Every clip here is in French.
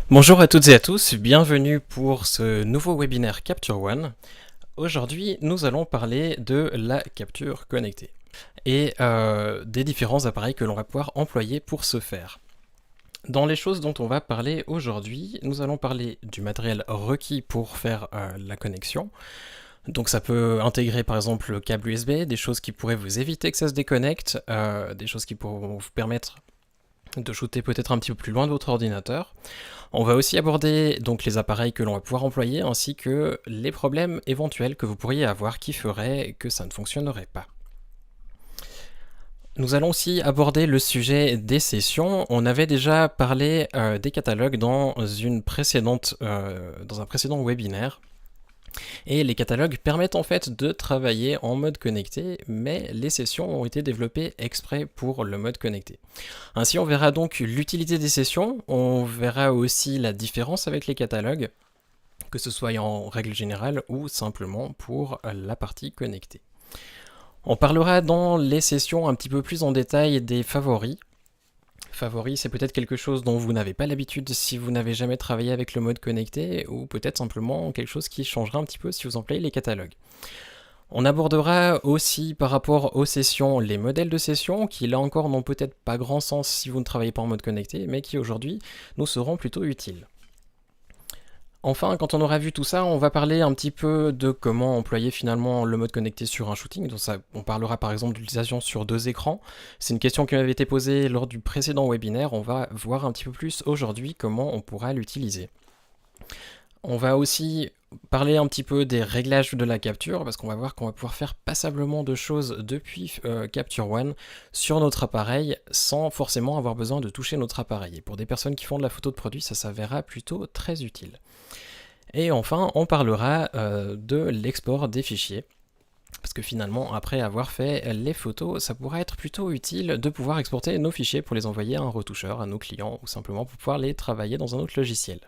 Bonjour à toutes et à tous, bienvenue pour ce nouveau webinaire Capture One. Aujourd'hui, nous allons parler de la capture connectée et des différents appareils que l'on va pouvoir employer pour ce faire. Dans les choses dont on va parler aujourd'hui, nous allons parler du matériel requis pour faire la connexion. Donc ça peut intégrer par exemple le câble USB, des choses qui pourraient vous éviter que ça se déconnecte, des choses qui pourront vous permettre de shooter peut-être un petit peu plus loin de votre ordinateur. On va aussi aborder donc les appareils que l'on va pouvoir employer ainsi que les problèmes éventuels que vous pourriez avoir qui feraient que ça ne fonctionnerait pas. Nous allons aussi aborder le sujet des sessions. On avait déjà parlé des catalogues dans un précédent webinaire. Et les catalogues permettent en fait de travailler en mode connecté, mais les sessions ont été développées exprès pour le mode connecté. Ainsi, on verra donc l'utilité des sessions, on verra aussi la différence avec les catalogues, que ce soit en règle générale ou simplement pour la partie connectée. On parlera dans les sessions un petit peu plus en détail des favoris. Favoris, c'est peut-être quelque chose dont vous n'avez pas l'habitude si vous n'avez jamais travaillé avec le mode connecté, ou peut-être simplement quelque chose qui changera un petit peu si vous employez les catalogues. On abordera aussi par rapport aux sessions les modèles de sessions qui là encore n'ont peut-être pas grand sens si vous ne travaillez pas en mode connecté, mais qui aujourd'hui nous seront plutôt utiles. Enfin, quand on aura vu tout ça, on va parler un petit peu de comment employer finalement le mode connecté sur un shooting. Donc ça, on parlera par exemple d'utilisation sur 2 écrans. C'est une question qui m'avait été posée lors du précédent webinaire. On va voir un petit peu plus aujourd'hui comment on pourra l'utiliser. On va aussi parler un petit peu des réglages de la capture, parce qu'on va voir qu'on va pouvoir faire passablement de choses depuis Capture One sur notre appareil, sans forcément avoir besoin de toucher notre appareil. Et pour des personnes qui font de la photo de produit, ça s'avérera plutôt très utile. Et enfin, on parlera de l'export des fichiers. Parce que finalement, après avoir fait les photos, ça pourra être plutôt utile de pouvoir exporter nos fichiers pour les envoyer à un retoucheur, à nos clients, ou simplement pour pouvoir les travailler dans un autre logiciel.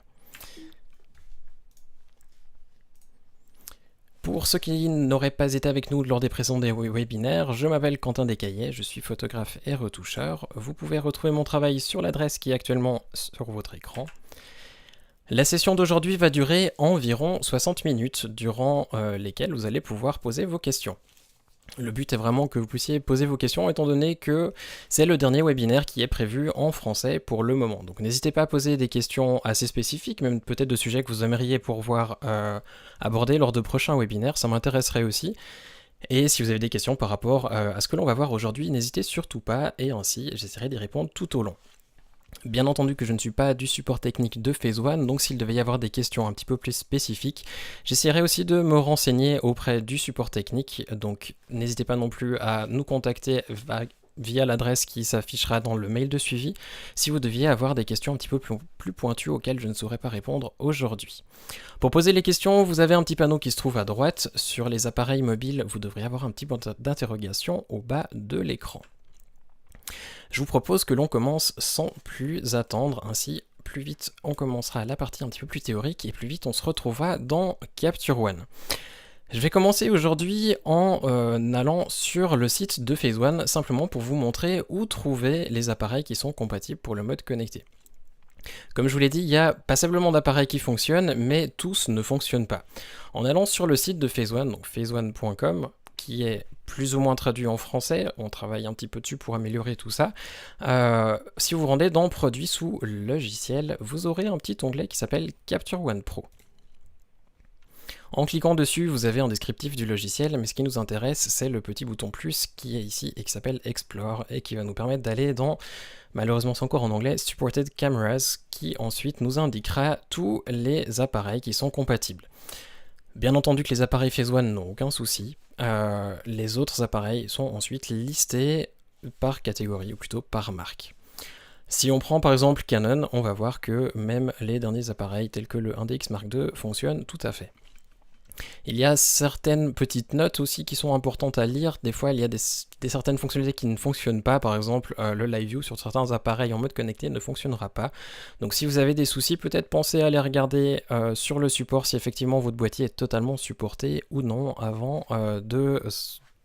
Pour ceux qui n'auraient pas été avec nous lors des précédents webinaires, je m'appelle Quentin Descaillets, je suis photographe et retoucheur. Vous pouvez retrouver mon travail sur l'adresse qui est actuellement sur votre écran. La session d'aujourd'hui va durer environ 60 minutes, durant lesquelles vous allez pouvoir poser vos questions. Le but est vraiment que vous puissiez poser vos questions étant donné que c'est le dernier webinaire qui est prévu en français pour le moment. Donc n'hésitez pas à poser des questions assez spécifiques, même peut-être de sujets que vous aimeriez pouvoir aborder lors de prochains webinaires, ça m'intéresserait aussi. Et si vous avez des questions par rapport à ce que l'on va voir aujourd'hui, n'hésitez surtout pas, et ainsi j'essaierai d'y répondre tout au long. Bien entendu que je ne suis pas du support technique de Phase One, donc s'il devait y avoir des questions un petit peu plus spécifiques, j'essaierai aussi de me renseigner auprès du support technique, donc n'hésitez pas non plus à nous contacter via l'adresse qui s'affichera dans le mail de suivi, si vous deviez avoir des questions un petit peu plus pointues auxquelles je ne saurais pas répondre aujourd'hui. Pour poser les questions, vous avez un petit panneau qui se trouve à droite. Sur les appareils mobiles, vous devriez avoir un petit point d'interrogation au bas de l'écran. Je vous propose que l'on commence sans plus attendre, ainsi plus vite on commencera la partie un petit peu plus théorique et plus vite on se retrouvera dans Capture One. Je vais commencer aujourd'hui en allant sur le site de Phase One, simplement pour vous montrer où trouver les appareils qui sont compatibles pour le mode connecté. Comme je vous l'ai dit, il y a passablement d'appareils qui fonctionnent, mais tous ne fonctionnent pas. En allant sur le site de Phase One, donc phaseone.com, qui est plus ou moins traduit en français, on travaille un petit peu dessus pour améliorer tout ça. Si vous vous rendez dans Produits sous logiciel, vous aurez un petit onglet qui s'appelle Capture One Pro. En cliquant dessus, vous avez un descriptif du logiciel, mais ce qui nous intéresse, c'est le petit bouton plus qui est ici et qui s'appelle Explore et qui va nous permettre d'aller dans, malheureusement c'est encore en anglais, Supported Cameras, qui ensuite nous indiquera tous les appareils qui sont compatibles. Bien entendu que les appareils Phase One n'ont aucun souci. Les autres appareils sont ensuite listés par catégorie, ou plutôt par marque. Si on prend par exemple Canon, on va voir que même les derniers appareils tels que le 1DX Mark II fonctionnent tout à fait. Il y a certaines petites notes aussi qui sont importantes à lire. Des fois, il y a certaines fonctionnalités qui ne fonctionnent pas. Par exemple, le Live View sur certains appareils en mode connecté ne fonctionnera pas. Donc si vous avez des soucis, peut-être pensez à aller regarder sur le support si effectivement votre boîtier est totalement supporté ou non avant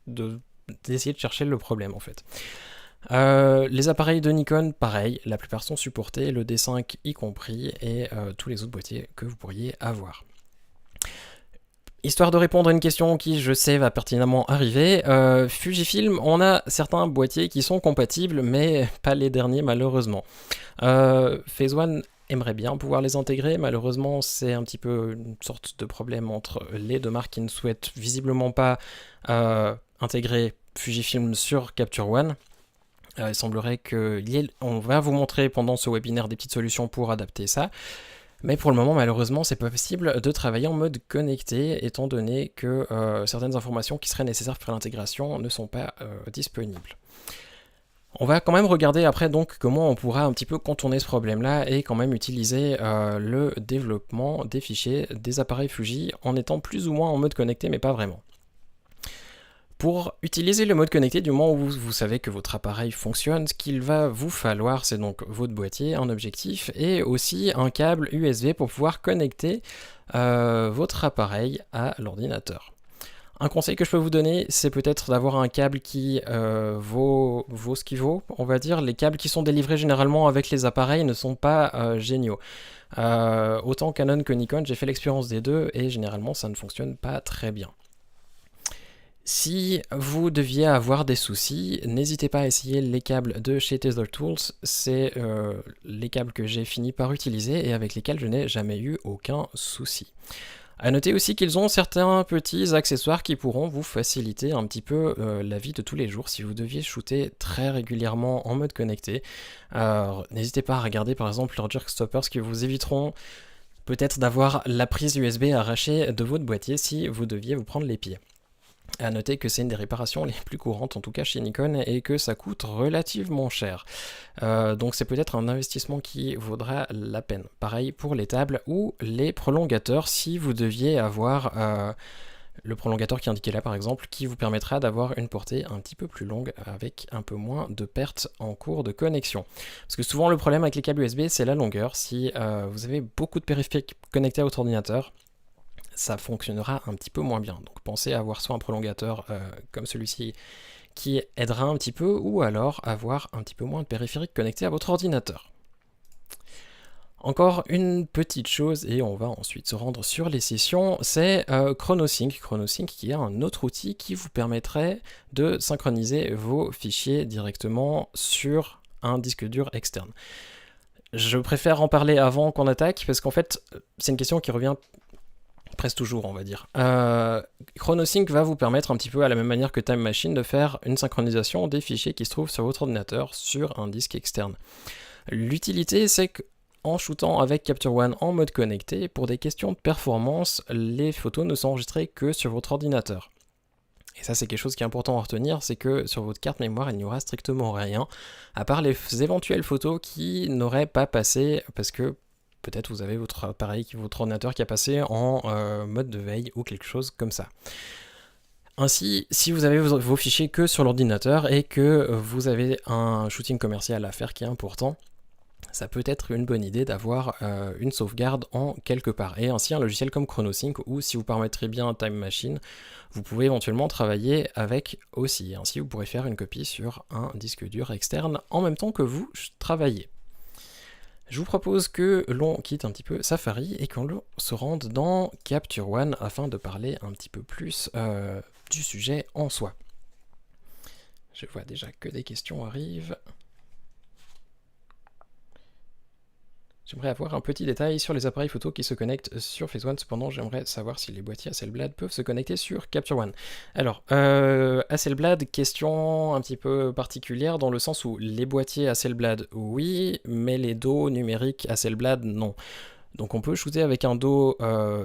d'essayer de chercher le problème en fait. Les appareils de Nikon, pareil, la plupart sont supportés, le D5 y compris, et tous les autres boîtiers que vous pourriez avoir. Histoire de répondre à une question qui, je sais, va pertinemment arriver, Fujifilm, on a certains boîtiers qui sont compatibles, mais pas les derniers malheureusement. Phase One aimerait bien pouvoir les intégrer, malheureusement c'est un petit peu une sorte de problème entre les deux marques qui ne souhaitent visiblement pas intégrer Fujifilm sur Capture One. Il semblerait qu'on va vous montrer pendant ce webinaire des petites solutions pour adapter ça. Mais pour le moment, malheureusement, c'est pas possible de travailler en mode connecté, étant donné que certaines informations qui seraient nécessaires pour l'intégration ne sont pas disponibles. On va quand même regarder après donc comment on pourra un petit peu contourner ce problème-là et quand même utiliser le développement des fichiers des appareils Fuji en étant plus ou moins en mode connecté, mais pas vraiment. Pour utiliser le mode connecté, du moment où vous savez que votre appareil fonctionne, ce qu'il va vous falloir, c'est donc votre boîtier, un objectif et aussi un câble USB pour pouvoir connecter votre appareil à l'ordinateur. Un conseil que je peux vous donner, c'est peut-être d'avoir un câble qui vaut ce qu'il vaut, on va dire. Les câbles qui sont délivrés généralement avec les appareils ne sont pas géniaux. Autant Canon que Nikon, j'ai fait l'expérience des deux et généralement ça ne fonctionne pas très bien. Si vous deviez avoir des soucis, n'hésitez pas à essayer les câbles de chez Tether Tools. C'est les câbles que j'ai fini par utiliser et avec lesquels je n'ai jamais eu aucun souci. A noter aussi qu'ils ont certains petits accessoires qui pourront vous faciliter un petit peu la vie de tous les jours si vous deviez shooter très régulièrement en mode connecté. N'hésitez pas à regarder par exemple leurs jerk stoppers qui vous éviteront peut-être d'avoir la prise USB arrachée de votre boîtier si vous deviez vous prendre les pieds. A noter que c'est une des réparations les plus courantes, en tout cas chez Nikon, et que ça coûte relativement cher. Donc c'est peut-être un investissement qui vaudra la peine. Pareil pour les tables ou les prolongateurs, si vous deviez avoir le prolongateur qui est indiqué là par exemple, qui vous permettra d'avoir une portée un petit peu plus longue avec un peu moins de pertes en cours de connexion. Parce que souvent le problème avec les câbles USB, c'est la longueur. Si vous avez beaucoup de périphériques connectés à votre ordinateur, ça fonctionnera un petit peu moins bien. Donc pensez à avoir soit un prolongateur comme celui-ci qui aidera un petit peu, ou alors avoir un petit peu moins de périphériques connectés à votre ordinateur. Encore une petite chose, et on va ensuite se rendre sur les sessions, c'est ChronoSync. ChronoSync qui est un autre outil qui vous permettrait de synchroniser vos fichiers directement sur un disque dur externe. Je préfère en parler avant qu'on attaque, parce qu'en fait, c'est une question qui revient presque toujours, on va dire. ChronoSync va vous permettre un petit peu à la même manière que Time Machine de faire une synchronisation des fichiers qui se trouvent sur votre ordinateur sur un disque externe. L'utilité, c'est qu'en shootant avec Capture One en mode connecté, pour des questions de performance, les photos ne sont enregistrées que sur votre ordinateur. Et ça, c'est quelque chose qui est important à retenir, c'est que sur votre carte mémoire, il n'y aura strictement rien, à part les éventuelles photos qui n'auraient pas passé parce que peut-être vous avez votre appareil, votre ordinateur qui a passé en mode de veille ou quelque chose comme ça. Ainsi, si vous avez vos fichiers que sur l'ordinateur et que vous avez un shooting commercial à faire qui est important, ça peut être une bonne idée d'avoir une sauvegarde en quelque part. Et ainsi un logiciel comme ChronoSync, ou si vous paramétrez bien Time Machine, vous pouvez éventuellement travailler avec aussi. Ainsi vous pourrez faire une copie sur un disque dur externe en même temps que vous travaillez. Je vous propose que l'on quitte un petit peu Safari et qu'on se rende dans Capture One afin de parler un petit peu plus du sujet en soi. Je vois déjà que des questions arrivent. J'aimerais avoir un petit détail sur les appareils photo qui se connectent sur Phase One, cependant j'aimerais savoir si les boîtiers Hasselblad peuvent se connecter sur Capture One. Alors, Hasselblad, question un petit peu particulière dans le sens où les boîtiers Hasselblad, oui, mais les dos numériques Hasselblad, non. Donc on peut shooter avec un dos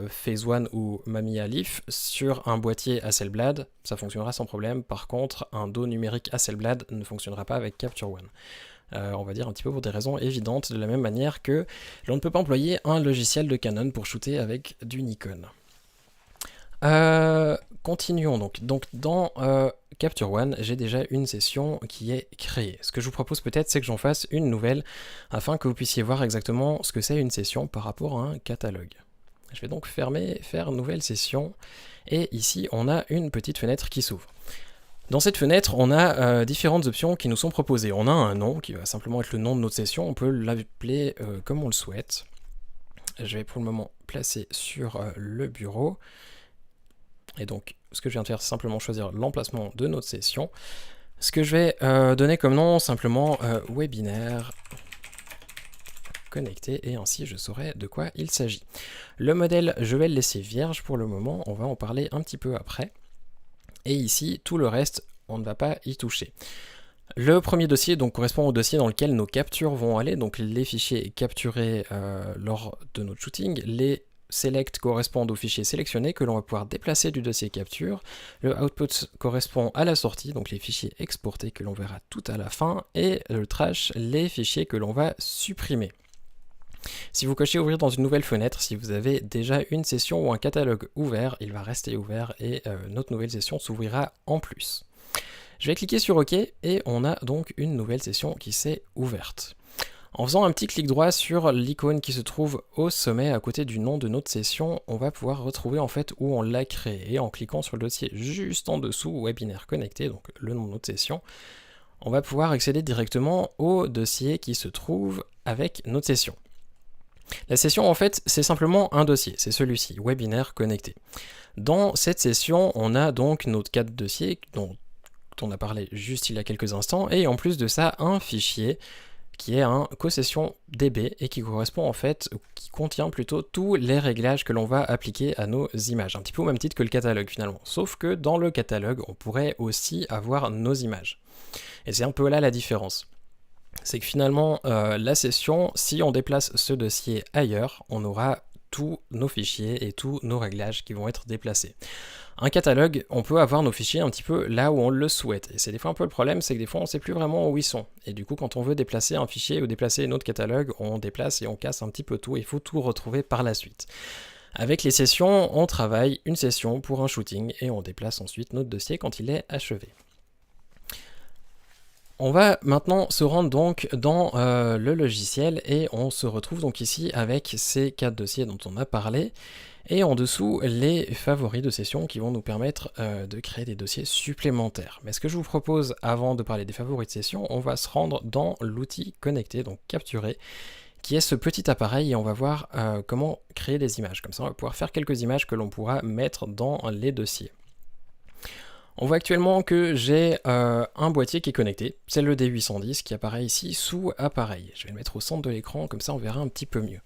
Phase One ou Mamiya Leaf sur un boîtier Hasselblad, ça fonctionnera sans problème. Par contre, un dos numérique Hasselblad ne fonctionnera pas avec Capture One. On va dire un petit peu pour des raisons évidentes, de la même manière que l'on ne peut pas employer un logiciel de Canon pour shooter avec du Nikon. Continuons donc. Dans Capture One, j'ai déjà une session qui est créée. Ce que je vous propose peut-être, c'est que j'en fasse une nouvelle, afin que vous puissiez voir exactement ce que c'est une session par rapport à un catalogue. Je vais donc faire nouvelle session, et ici on a une petite fenêtre qui s'ouvre. Dans cette fenêtre, on a différentes options qui nous sont proposées. On a un nom qui va simplement être le nom de notre session, on peut l'appeler comme on le souhaite. Je vais pour le moment placer sur le bureau. Et donc, ce que je viens de faire, c'est simplement choisir l'emplacement de notre session. Ce que je vais donner comme nom, simplement webinaire connecté, et ainsi je saurai de quoi il s'agit. Le modèle, je vais le laisser vierge pour le moment, on va en parler un petit peu après. Et ici, tout le reste, on ne va pas y toucher. Le premier dossier donc, correspond au dossier dans lequel nos captures vont aller, donc les fichiers capturés lors de notre shooting. Les select correspondent aux fichiers sélectionnés que l'on va pouvoir déplacer du dossier capture. Le output correspond à la sortie, donc les fichiers exportés que l'on verra tout à la fin. Et le trash, les fichiers que l'on va supprimer. Si vous cochez ouvrir dans une nouvelle fenêtre, si vous avez déjà une session ou un catalogue ouvert, il va rester ouvert et notre nouvelle session s'ouvrira en plus. Je vais cliquer sur OK et on a donc une nouvelle session qui s'est ouverte. En faisant un petit clic droit sur l'icône qui se trouve au sommet à côté du nom de notre session, on va pouvoir retrouver en fait où on l'a créé. Et en cliquant sur le dossier juste en dessous, webinaire connecté, donc le nom de notre session, on va pouvoir accéder directement au dossier qui se trouve avec notre session. La session, en fait, c'est simplement un dossier, c'est celui-ci, webinaire connecté. Dans cette session, on a donc nos 4 dossiers dont on a parlé juste il y a quelques instants, et en plus de ça, un fichier qui est un co-session DB et qui correspond en fait, qui contient plutôt tous les réglages que l'on va appliquer à nos images, un petit peu au même titre que le catalogue finalement. Sauf que dans le catalogue, on pourrait aussi avoir nos images. Et c'est un peu là la différence. C'est que finalement, la session, si on déplace ce dossier ailleurs, on aura tous nos fichiers et tous nos réglages qui vont être déplacés. Un catalogue, on peut avoir nos fichiers un petit peu là où on le souhaite. Et c'est des fois un peu le problème, c'est que des fois on ne sait plus vraiment où ils sont. Et du coup, quand on veut déplacer un fichier ou déplacer notre catalogue, on déplace et on casse un petit peu tout. Il faut tout retrouver par la suite. Avec les sessions, on travaille une session pour un shooting et on déplace ensuite notre dossier quand il est achevé. On va maintenant se rendre donc dans le logiciel et on se retrouve donc ici avec ces 4 dossiers dont on a parlé et en dessous les favoris de session qui vont nous permettre de créer des dossiers supplémentaires. Mais ce que je vous propose avant de parler des favoris de session, on va se rendre dans l'outil connecté, donc capturer, qui est ce petit appareil et on va voir comment créer des images. Comme ça on va pouvoir faire quelques images que l'on pourra mettre dans les dossiers. On voit actuellement que j'ai un boîtier qui est connecté, c'est le D810 qui apparaît ici sous appareil. Je vais le mettre au centre de l'écran, comme ça on verra un petit peu mieux.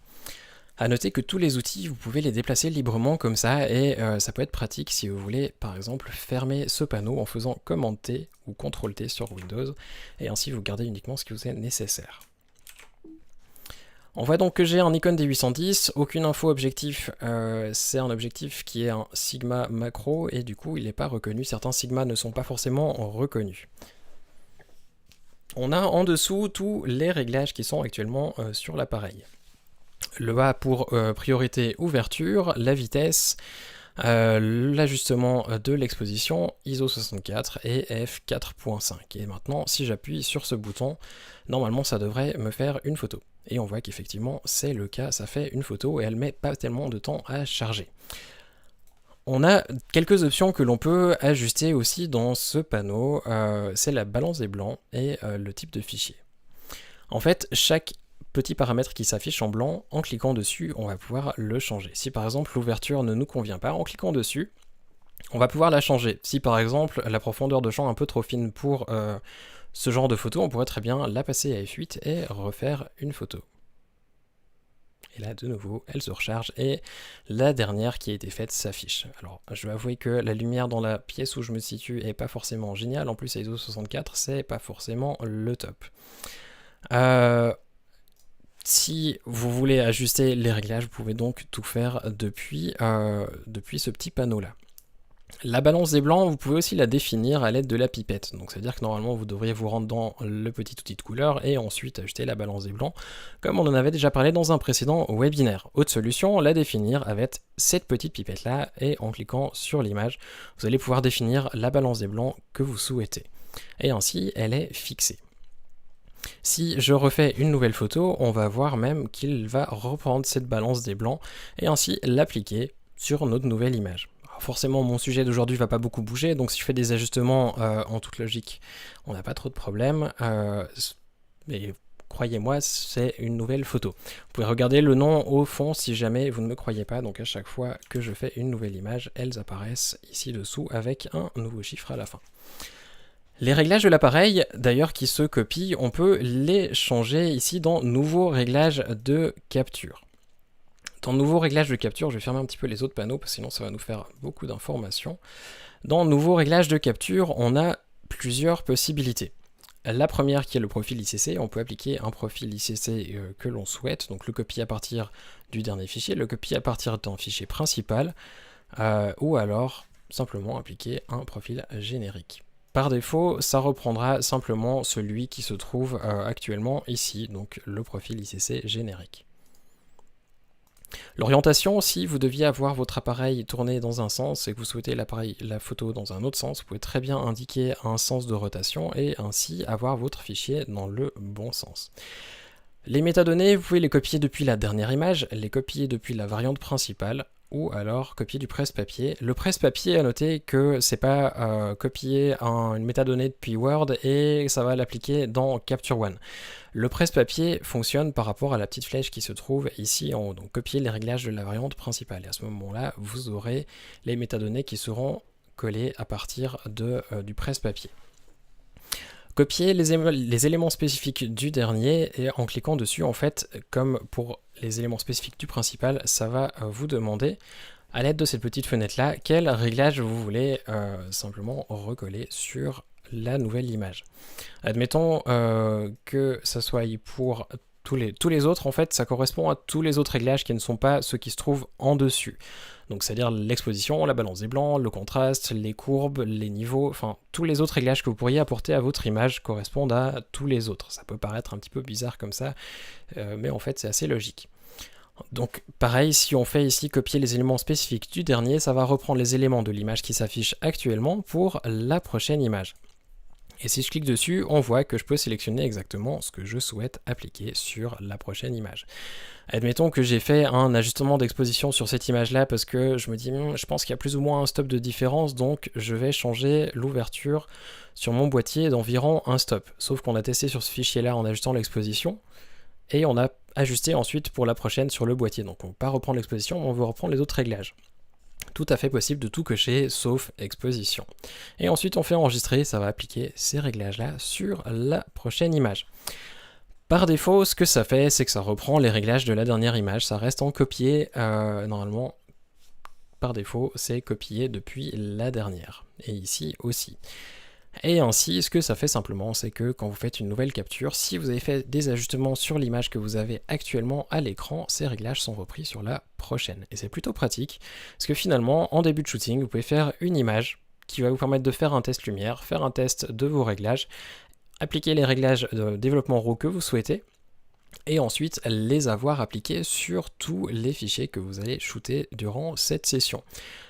A noter que tous les outils, vous pouvez les déplacer librement comme ça, et ça peut être pratique si vous voulez par exemple fermer ce panneau en faisant Command T ou Ctrl T sur Windows, et ainsi vous gardez uniquement ce qui vous est nécessaire. On voit donc que j'ai un icône D810, aucune info objectif, c'est un objectif qui est un Sigma macro et du coup il n'est pas reconnu, certains Sigma ne sont pas forcément reconnus. On a en dessous tous les réglages qui sont actuellement sur l'appareil. Le A pour priorité ouverture, la vitesse, l'ajustement de l'exposition, ISO 64 et f4.5. Et maintenant si j'appuie sur ce bouton, normalement ça devrait me faire une photo. Et on voit qu'effectivement c'est le cas, ça fait une photo et elle met pas tellement de temps à charger. On a quelques options que l'on peut ajuster aussi dans ce panneau, c'est la balance des blancs et le type de fichier. En fait, chaque petit paramètre qui s'affiche en blanc, en cliquant dessus, on va pouvoir le changer. Si par exemple l'ouverture ne nous convient pas, en cliquant dessus, on va pouvoir la changer. Si par exemple la profondeur de champ est un peu trop fine pour ce genre de photo, on pourrait très bien la passer à F8 et refaire une photo. Et là, de nouveau, elle se recharge et la dernière qui a été faite s'affiche. Alors, je vais avouer que la lumière dans la pièce où je me situe est pas forcément géniale. En plus, à ISO 64, c'est pas forcément le top. Si vous voulez ajuster les réglages, vous pouvez donc tout faire depuis ce petit panneau-là. La balance des blancs, vous pouvez aussi la définir à l'aide de la pipette. Donc ça veut dire que normalement vous devriez vous rendre dans le petit outil de couleur et ensuite ajuster la balance des blancs, comme on en avait déjà parlé dans un précédent webinaire. Autre solution, la définir avec cette petite pipette là, et en cliquant sur l'image, vous allez pouvoir définir la balance des blancs que vous souhaitez. Et ainsi, elle est fixée. Si je refais une nouvelle photo, on va voir même qu'il va reprendre cette balance des blancs et ainsi l'appliquer sur notre nouvelle image. Forcément, mon sujet d'aujourd'hui va pas beaucoup bouger, donc si je fais des ajustements en toute logique, on n'a pas trop de problèmes. Mais croyez-moi, c'est une nouvelle photo. Vous pouvez regarder le nom au fond si jamais vous ne me croyez pas. Donc à chaque fois que je fais une nouvelle image, elles apparaissent ici dessous avec un nouveau chiffre à la fin. Les réglages de l'appareil, d'ailleurs, qui se copient, on peut les changer ici dans Nouveaux réglages de capture. Dans Nouveaux réglages de capture, je vais fermer un petit peu les autres panneaux, parce que sinon ça va nous faire beaucoup d'informations. Dans Nouveaux réglages de capture, on a plusieurs possibilités. La première qui est le profil ICC, on peut appliquer un profil ICC que l'on souhaite, donc le copier à partir du dernier fichier, le copier à partir d'un fichier principal, ou alors simplement appliquer un profil générique. Par défaut, ça reprendra simplement celui qui se trouve actuellement ici, donc le profil ICC générique. L'orientation, si vous deviez avoir votre appareil tourné dans un sens et que vous souhaitez la photo dans un autre sens, vous pouvez très bien indiquer un sens de rotation et ainsi avoir votre fichier dans le bon sens. Les métadonnées, vous pouvez les copier depuis la dernière image, les copier depuis la variante principale, ou alors copier du presse-papier. Le presse-papier, à noter que c'est pas copier une métadonnée depuis Word et ça va l'appliquer dans Capture One. Le presse-papier fonctionne par rapport à la petite flèche qui se trouve ici en haut. Donc copier les réglages de la variante principale. Et à ce moment-là, vous aurez les métadonnées qui seront collées à partir du presse-papier. Copier les éléments spécifiques du dernier et en cliquant dessus, en fait, comme pour les éléments spécifiques du principal, ça va vous demander, à l'aide de cette petite fenêtre-là, quel réglage vous voulez simplement recoller sur la nouvelle image. Admettons que ça soit pour tous les autres, en fait, ça correspond à tous les autres réglages qui ne sont pas ceux qui se trouvent en dessus. Donc c'est-à-dire l'exposition, la balance des blancs, le contraste, les courbes, les niveaux, enfin tous les autres réglages que vous pourriez apporter à votre image correspondent à tous les autres. Ça peut paraître un petit peu bizarre comme ça, mais en fait c'est assez logique. Donc pareil, si on fait ici copier les éléments spécifiques du dernier, ça va reprendre les éléments de l'image qui s'affiche actuellement pour la prochaine image. Et si je clique dessus, on voit que je peux sélectionner exactement ce que je souhaite appliquer sur la prochaine image. Admettons que j'ai fait un ajustement d'exposition sur cette image-là parce que je me dis, je pense qu'il y a plus ou moins un stop de différence, donc je vais changer l'ouverture sur mon boîtier d'environ un stop. Sauf qu'on a testé sur ce fichier-là en ajustant l'exposition, et on a ajusté ensuite pour la prochaine sur le boîtier. Donc on ne veut pas reprendre l'exposition, mais on veut reprendre les autres réglages. Tout à fait possible de tout cocher sauf exposition. Et ensuite on fait enregistrer, ça va appliquer ces réglages-là sur la prochaine image. Par défaut, ce que ça fait, c'est que ça reprend les réglages de la dernière image, ça reste en copié, normalement, par défaut, c'est copié depuis la dernière, et ici aussi. Et ainsi, ce que ça fait simplement, c'est que quand vous faites une nouvelle capture, si vous avez fait des ajustements sur l'image que vous avez actuellement à l'écran, ces réglages sont repris sur la prochaine. Et c'est plutôt pratique, parce que finalement, en début de shooting, vous pouvez faire une image qui va vous permettre de faire un test lumière, faire un test de vos réglages, appliquer les réglages de développement RAW que vous souhaitez, et ensuite les avoir appliqués sur tous les fichiers que vous allez shooter durant cette session.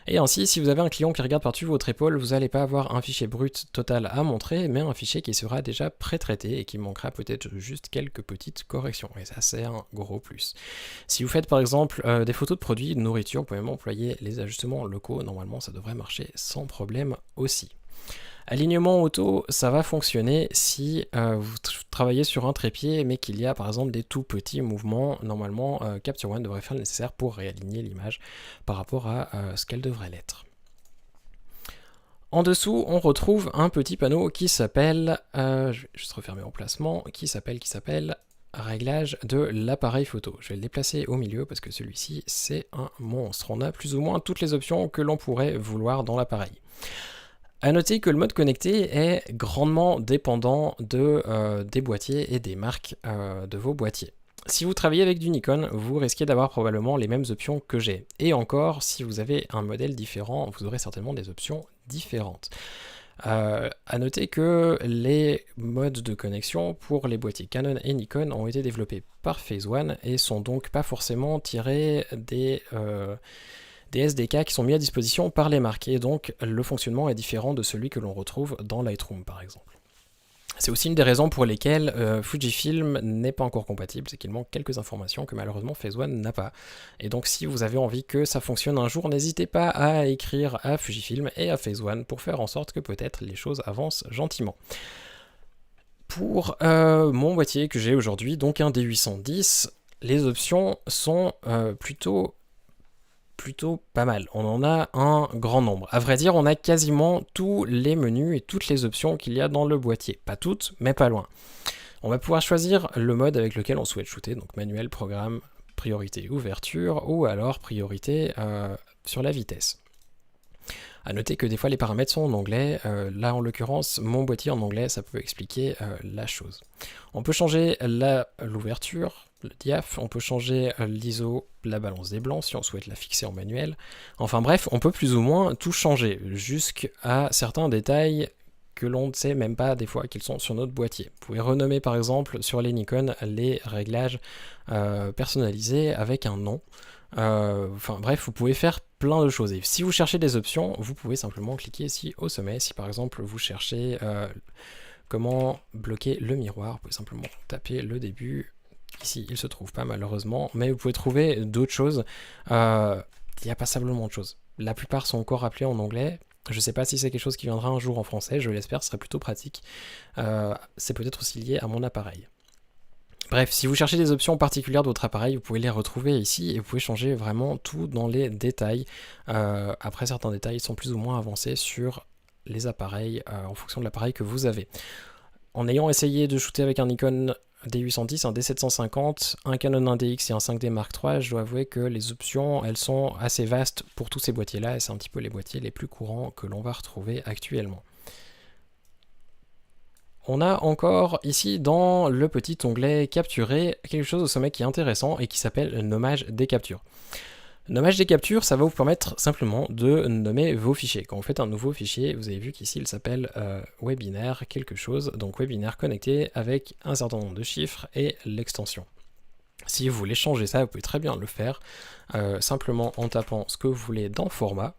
Et ainsi, si vous avez un client qui regarde par-dessus votre épaule, vous n'allez pas avoir un fichier brut total à montrer, mais un fichier qui sera déjà pré-traité et qui manquera peut-être juste quelques petites corrections. Et ça, c'est un gros plus. Si vous faites par exemple des photos de produits, de nourriture, vous pouvez même employer les ajustements locaux. Normalement, ça devrait marcher sans problème aussi. Alignement auto, ça va fonctionner si vous travaillez sur un trépied mais qu'il y a par exemple des tout petits mouvements. Normalement, Capture One devrait faire le nécessaire pour réaligner l'image par rapport à ce qu'elle devrait l'être. En dessous, on retrouve un petit panneau qui s'appelle, je vais juste refermer mon placement, qui s'appelle réglage de l'appareil photo. Je vais le déplacer au milieu parce que celui-ci c'est un monstre. On a plus ou moins toutes les options que l'on pourrait vouloir dans l'appareil. A noter que le mode connecté est grandement dépendant des boîtiers et des marques de vos boîtiers. Si vous travaillez avec du Nikon, vous risquez d'avoir probablement les mêmes options que j'ai. Et encore, si vous avez un modèle différent, vous aurez certainement des options différentes. A noter que les modes de connexion pour les boîtiers Canon et Nikon ont été développés par Phase One et sont donc pas forcément tirés des SDK qui sont mis à disposition par les marques, et donc le fonctionnement est différent de celui que l'on retrouve dans Lightroom par exemple. C'est aussi une des raisons pour lesquelles Fujifilm n'est pas encore compatible, c'est qu'il manque quelques informations que malheureusement Phase One n'a pas. Et donc si vous avez envie que ça fonctionne un jour, n'hésitez pas à écrire à Fujifilm et à Phase One pour faire en sorte que peut-être les choses avancent gentiment. Pour mon boîtier que j'ai aujourd'hui, donc un D810, les options sont plutôt pas mal. On en a un grand nombre. À vrai dire, on a quasiment tous les menus et toutes les options qu'il y a dans le boîtier. Pas toutes, mais pas loin. On va pouvoir choisir le mode avec lequel on souhaite shooter, donc manuel, programme, priorité ouverture, ou alors priorité sur la vitesse. A noter que des fois les paramètres sont en anglais, là en l'occurrence mon boîtier en anglais ça peut expliquer la chose. On peut changer l'ouverture, le diaph, on peut changer l'ISO, la balance des blancs si on souhaite la fixer en manuel. Enfin bref, on peut plus ou moins tout changer, jusqu'à certains détails que l'on ne sait même pas des fois qu'ils sont sur notre boîtier. Vous pouvez renommer par exemple sur les Nikon les réglages personnalisés avec un nom. Enfin bref, vous pouvez faire plein de choses. Et si vous cherchez des options, vous pouvez simplement cliquer ici au sommet. Si par exemple vous cherchez comment bloquer le miroir, vous pouvez simplement taper le début. Ici, il se trouve pas malheureusement, mais vous pouvez trouver d'autres choses. Il y a passablement de choses. La plupart sont encore appelées en anglais. Je ne sais pas si c'est quelque chose qui viendra un jour en français, je l'espère, ce serait plutôt pratique. C'est peut-être aussi lié à mon appareil. Bref, si vous cherchez des options particulières de votre appareil, vous pouvez les retrouver ici et vous pouvez changer vraiment tout dans les détails. Après, certains détails sont plus ou moins avancés sur les appareils en fonction de l'appareil que vous avez. En ayant essayé de shooter avec un Nikon D810, un D750, un Canon 1DX et un 5D Mark III, je dois avouer que les options, elles sont assez vastes pour tous ces boîtiers-là et c'est un petit peu les boîtiers les plus courants que l'on va retrouver actuellement. On a encore ici dans le petit onglet capturer quelque chose au sommet qui est intéressant et qui s'appelle nommage des captures. Nommage des captures, ça va vous permettre simplement de nommer vos fichiers. Quand vous faites un nouveau fichier, vous avez vu qu'ici il s'appelle webinaire quelque chose, donc webinaire connecté avec un certain nombre de chiffres et l'extension. Si vous voulez changer ça, vous pouvez très bien le faire simplement en tapant ce que vous voulez dans format.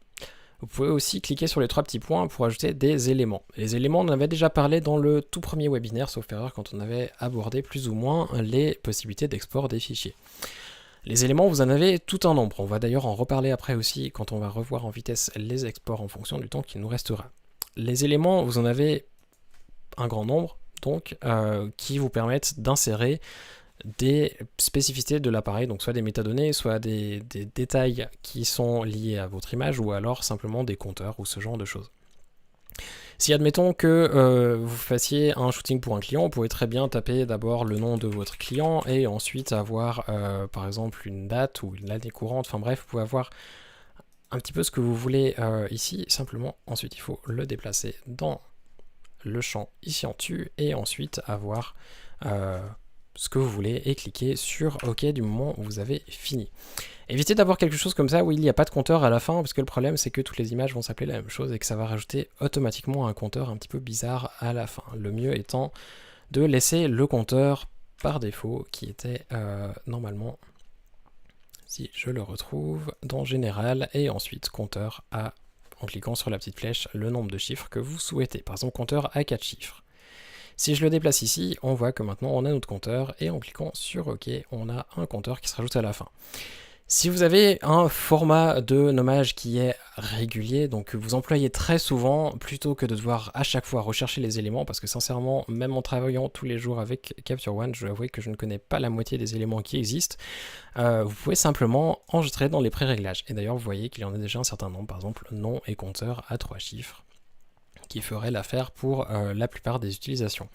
Vous pouvez aussi cliquer sur les trois petits points pour ajouter des éléments. Les éléments, on en avait déjà parlé dans le tout premier webinaire, sauf erreur, quand on avait abordé plus ou moins les possibilités d'export des fichiers. Les éléments, vous en avez tout un nombre. On va d'ailleurs en reparler après aussi quand on va revoir en vitesse les exports en fonction du temps qu'il nous restera. Les éléments, vous en avez un grand nombre, donc, qui vous permettent d'insérer des spécificités de l'appareil, donc soit des métadonnées, soit des détails qui sont liés à votre image, ou alors simplement des compteurs ou ce genre de choses. Si admettons que vous fassiez un shooting pour un client, vous pouvez très bien taper d'abord le nom de votre client et ensuite avoir par exemple une date ou l'année courante, enfin bref, vous pouvez avoir un petit peu ce que vous voulez ici, simplement ensuite il faut le déplacer dans le champ ici en dessus et ensuite avoir ce que vous voulez et cliquer sur OK du moment où vous avez fini. Évitez d'avoir quelque chose comme ça où il n'y a pas de compteur à la fin, parce que le problème c'est que toutes les images vont s'appeler la même chose et que ça va rajouter automatiquement un compteur un petit peu bizarre à la fin. Le mieux étant de laisser le compteur par défaut qui était normalement, si je le retrouve, dans Général et ensuite compteur à, en cliquant sur la petite flèche, le nombre de chiffres que vous souhaitez. Par exemple compteur à 4 chiffres. Si je le déplace ici, on voit que maintenant on a notre compteur et en cliquant sur OK, on a un compteur qui se rajoute à la fin. Si vous avez un format de nommage qui est régulier, donc que vous employez très souvent, plutôt que de devoir à chaque fois rechercher les éléments, parce que sincèrement, même en travaillant tous les jours avec Capture One, je dois avouer que je ne connais pas la moitié des éléments qui existent, vous pouvez simplement enregistrer dans les pré-réglages. Et d'ailleurs, vous voyez qu'il y en a déjà un certain nombre, par exemple nom et compteur à 3 chiffres, qui ferait l'affaire pour la plupart des utilisations.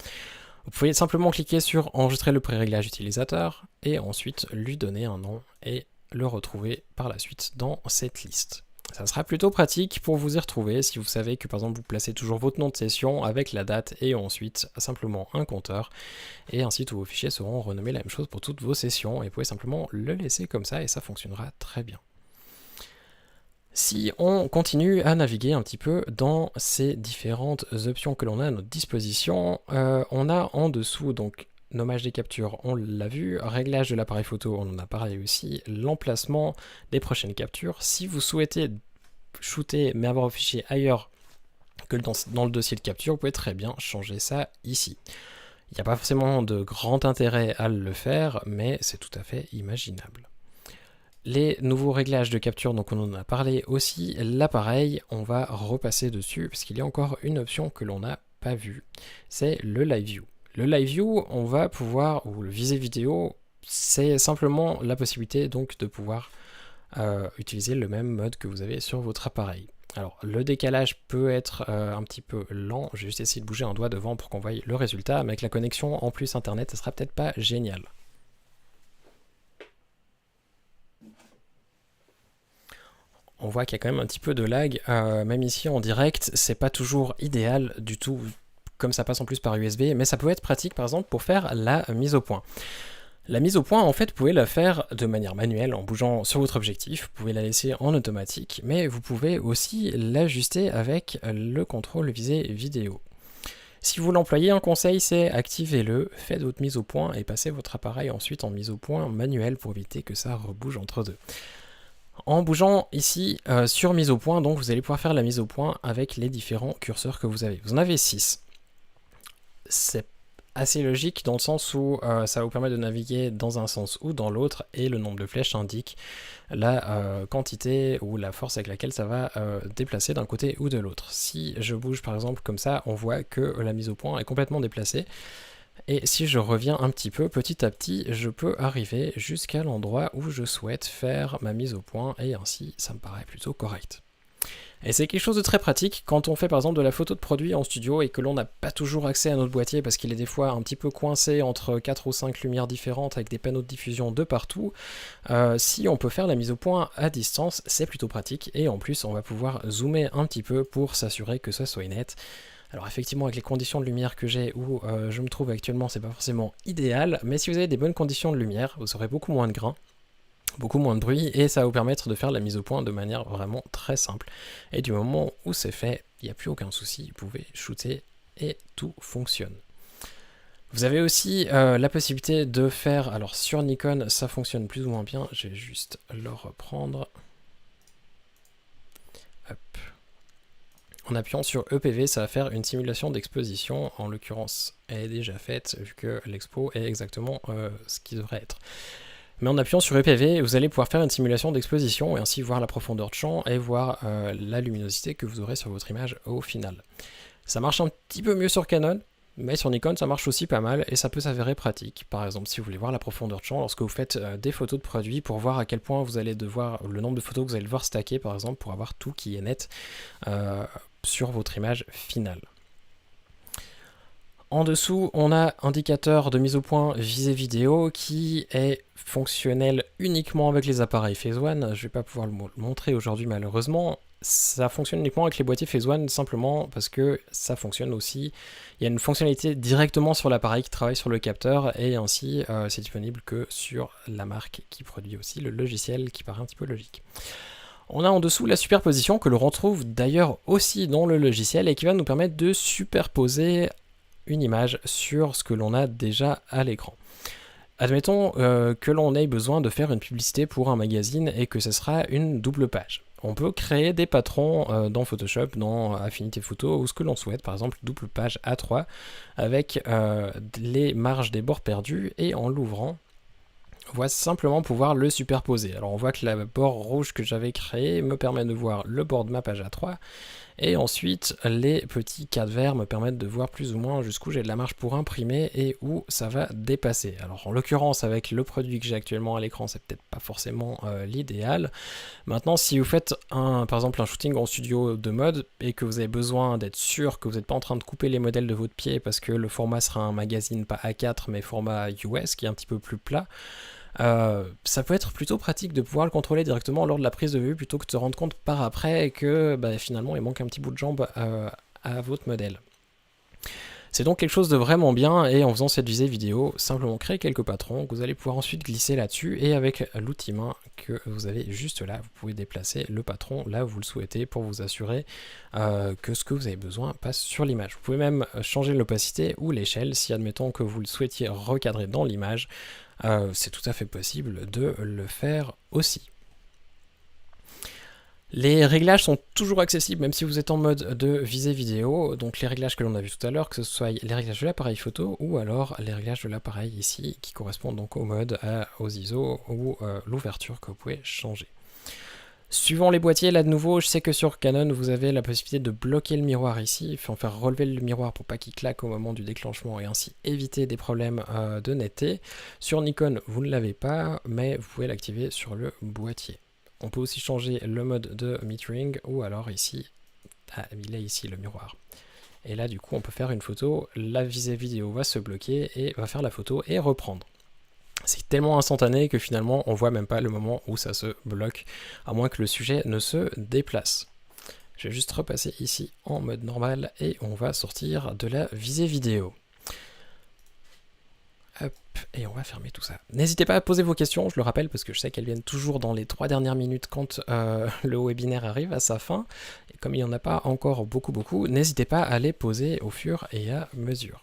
Vous pouvez simplement cliquer sur enregistrer le pré-réglage utilisateur et ensuite lui donner un nom et le retrouver par la suite dans cette liste. Ça sera plutôt pratique pour vous y retrouver si vous savez que par exemple vous placez toujours votre nom de session avec la date et ensuite simplement un compteur et ainsi tous vos fichiers seront renommés la même chose pour toutes vos sessions et vous pouvez simplement le laisser comme ça et ça fonctionnera très bien. Si on continue à naviguer un petit peu dans ces différentes options que l'on a à notre disposition, on a en dessous donc nommage des captures, on l'a vu, réglage de l'appareil photo, on en a parlé aussi, l'emplacement des prochaines captures. Si vous souhaitez shooter mais avoir vos fichiers ailleurs, que dans le dossier de capture, vous pouvez très bien changer ça ici. Il n'y a pas forcément de grand intérêt à le faire, mais c'est tout à fait imaginable. Les nouveaux réglages de capture, donc on en a parlé aussi, l'appareil, on va repasser dessus, parce qu'il y a encore une option que l'on n'a pas vue, c'est le Live View. Le Live View, on va pouvoir, ou le visée vidéo, c'est simplement la possibilité donc de pouvoir utiliser le même mode que vous avez sur votre appareil. Alors le décalage peut être un petit peu lent, j'ai juste essayé de bouger un doigt devant pour qu'on voie le résultat, mais avec la connexion en plus internet, ça sera peut-être pas génial. On voit qu'il y a quand même un petit peu de lag, même ici en direct, c'est pas toujours idéal du tout, comme ça passe en plus par USB, mais ça peut être pratique par exemple pour faire la mise au point. La mise au point, en fait, vous pouvez la faire de manière manuelle en bougeant sur votre objectif, vous pouvez la laisser en automatique, mais vous pouvez aussi l'ajuster avec le contrôle visée vidéo. Si vous l'employez, un conseil, c'est activez-le, faites votre mise au point et passez votre appareil ensuite en mise au point manuelle pour éviter que ça rebouge entre deux. En bougeant ici sur mise au point, donc vous allez pouvoir faire la mise au point avec les différents curseurs que vous avez. Vous en avez 6. C'est assez logique dans le sens où ça vous permet de naviguer dans un sens ou dans l'autre et le nombre de flèches indique la quantité ou la force avec laquelle ça va déplacer d'un côté ou de l'autre. Si je bouge par exemple comme ça, on voit que la mise au point est complètement déplacée. Et si je reviens un petit peu, petit à petit, je peux arriver jusqu'à l'endroit où je souhaite faire ma mise au point, et ainsi, ça me paraît plutôt correct. Et c'est quelque chose de très pratique quand on fait par exemple de la photo de produit en studio et que l'on n'a pas toujours accès à notre boîtier parce qu'il est des fois un petit peu coincé entre 4 ou 5 lumières différentes avec des panneaux de diffusion de partout. Si on peut faire la mise au point à distance, c'est plutôt pratique, et en plus on va pouvoir zoomer un petit peu pour s'assurer que ça soit net. Alors effectivement, avec les conditions de lumière que j'ai où je me trouve actuellement, c'est pas forcément idéal, mais si vous avez des bonnes conditions de lumière, vous aurez beaucoup moins de grains, beaucoup moins de bruit, et ça va vous permettre de faire la mise au point de manière vraiment très simple. Et du moment où c'est fait, il n'y a plus aucun souci, vous pouvez shooter et tout fonctionne. Vous avez aussi la possibilité de faire, alors sur Nikon ça fonctionne plus ou moins bien, je vais juste le reprendre. Hop. En appuyant sur EPV, ça va faire une simulation d'exposition, en l'occurrence elle est déjà faite vu que l'expo est exactement ce qui devrait être. Mais en appuyant sur EPV, vous allez pouvoir faire une simulation d'exposition et ainsi voir la profondeur de champ et voir la luminosité que vous aurez sur votre image au final. Ça marche un petit peu mieux sur Canon, mais sur Nikon ça marche aussi pas mal et ça peut s'avérer pratique. Par exemple, si vous voulez voir la profondeur de champ lorsque vous faites des photos de produits pour voir à quel point vous allez devoir, le nombre de photos que vous allez devoir stacker par exemple pour avoir tout qui est net sur votre image finale. En dessous, on a indicateur de mise au point visée vidéo qui est fonctionnel uniquement avec les appareils Phase One. Je ne vais pas pouvoir le montrer aujourd'hui malheureusement. Ça fonctionne uniquement avec les boîtiers Phase One simplement parce que ça fonctionne aussi. Il y a une fonctionnalité directement sur l'appareil qui travaille sur le capteur et ainsi c'est disponible que sur la marque qui produit aussi le logiciel qui paraît un petit peu logique. On a en dessous la superposition que l'on retrouve d'ailleurs aussi dans le logiciel et qui va nous permettre de superposer une image sur ce que l'on a déjà à l'écran. Admettons que l'on ait besoin de faire une publicité pour un magazine et que ce sera une double page. On peut créer des patrons dans Photoshop, dans Affinité Photo ou ce que l'on souhaite, par exemple double page A3 avec les marges des bords perdus, et en l'ouvrant, on va simplement pouvoir le superposer. Alors on voit que la bord rouge que j'avais créé me permet de voir le bord de ma page A3, et ensuite les petits cadres verts me permettent de voir plus ou moins jusqu'où j'ai de la marge pour imprimer et où ça va dépasser. Alors en l'occurrence avec le produit que j'ai actuellement à l'écran, c'est peut-être pas forcément l'idéal. Maintenant, si vous faites par exemple un shooting en studio de mode et que vous avez besoin d'être sûr que vous n'êtes pas en train de couper les modèles de votre pied parce que le format sera un magazine pas A4 mais format US qui est un petit peu plus plat, ça peut être plutôt pratique de pouvoir le contrôler directement lors de la prise de vue plutôt que de se rendre compte par après que finalement il manque un petit bout de jambe à votre modèle. C'est donc quelque chose de vraiment bien, et en faisant cette visée vidéo, simplement créer quelques patrons que vous allez pouvoir ensuite glisser là-dessus, et avec l'outil main que vous avez juste là, vous pouvez déplacer le patron là où vous le souhaitez pour vous assurer que ce que vous avez besoin passe sur l'image. Vous pouvez même changer l'opacité ou l'échelle si admettons que vous le souhaitiez recadrer dans l'image. C'est tout à fait possible de le faire aussi. Les réglages sont toujours accessibles même si vous êtes en mode de visée vidéo, donc les réglages que l'on a vu tout à l'heure, que ce soit les réglages de l'appareil photo ou alors les réglages de l'appareil ici qui correspondent donc au mode, aux ISO ou l'ouverture que vous pouvez changer. Suivant les boîtiers, là de nouveau, je sais que sur Canon vous avez la possibilité de bloquer le miroir ici, il faut en faire relever le miroir pour pas qu'il claque au moment du déclenchement et ainsi éviter des problèmes de netteté. Sur Nikon vous ne l'avez pas, mais vous pouvez l'activer sur le boîtier. On peut aussi changer le mode de metering ou alors ici, il est ici le miroir. Et là du coup on peut faire une photo, la visée vidéo va se bloquer et va faire la photo et reprendre. C'est tellement instantané que finalement on voit même pas le moment où ça se bloque, à moins que le sujet ne se déplace. Je vais juste repasser ici en mode normal et on va sortir de la visée vidéo. Hop, et on va fermer tout ça. N'hésitez pas à poser vos questions, je le rappelle, parce que je sais qu'elles viennent toujours dans les 3 dernières minutes quand le webinaire arrive à sa fin. Et comme il n'y en a pas encore beaucoup, n'hésitez pas à les poser au fur et à mesure.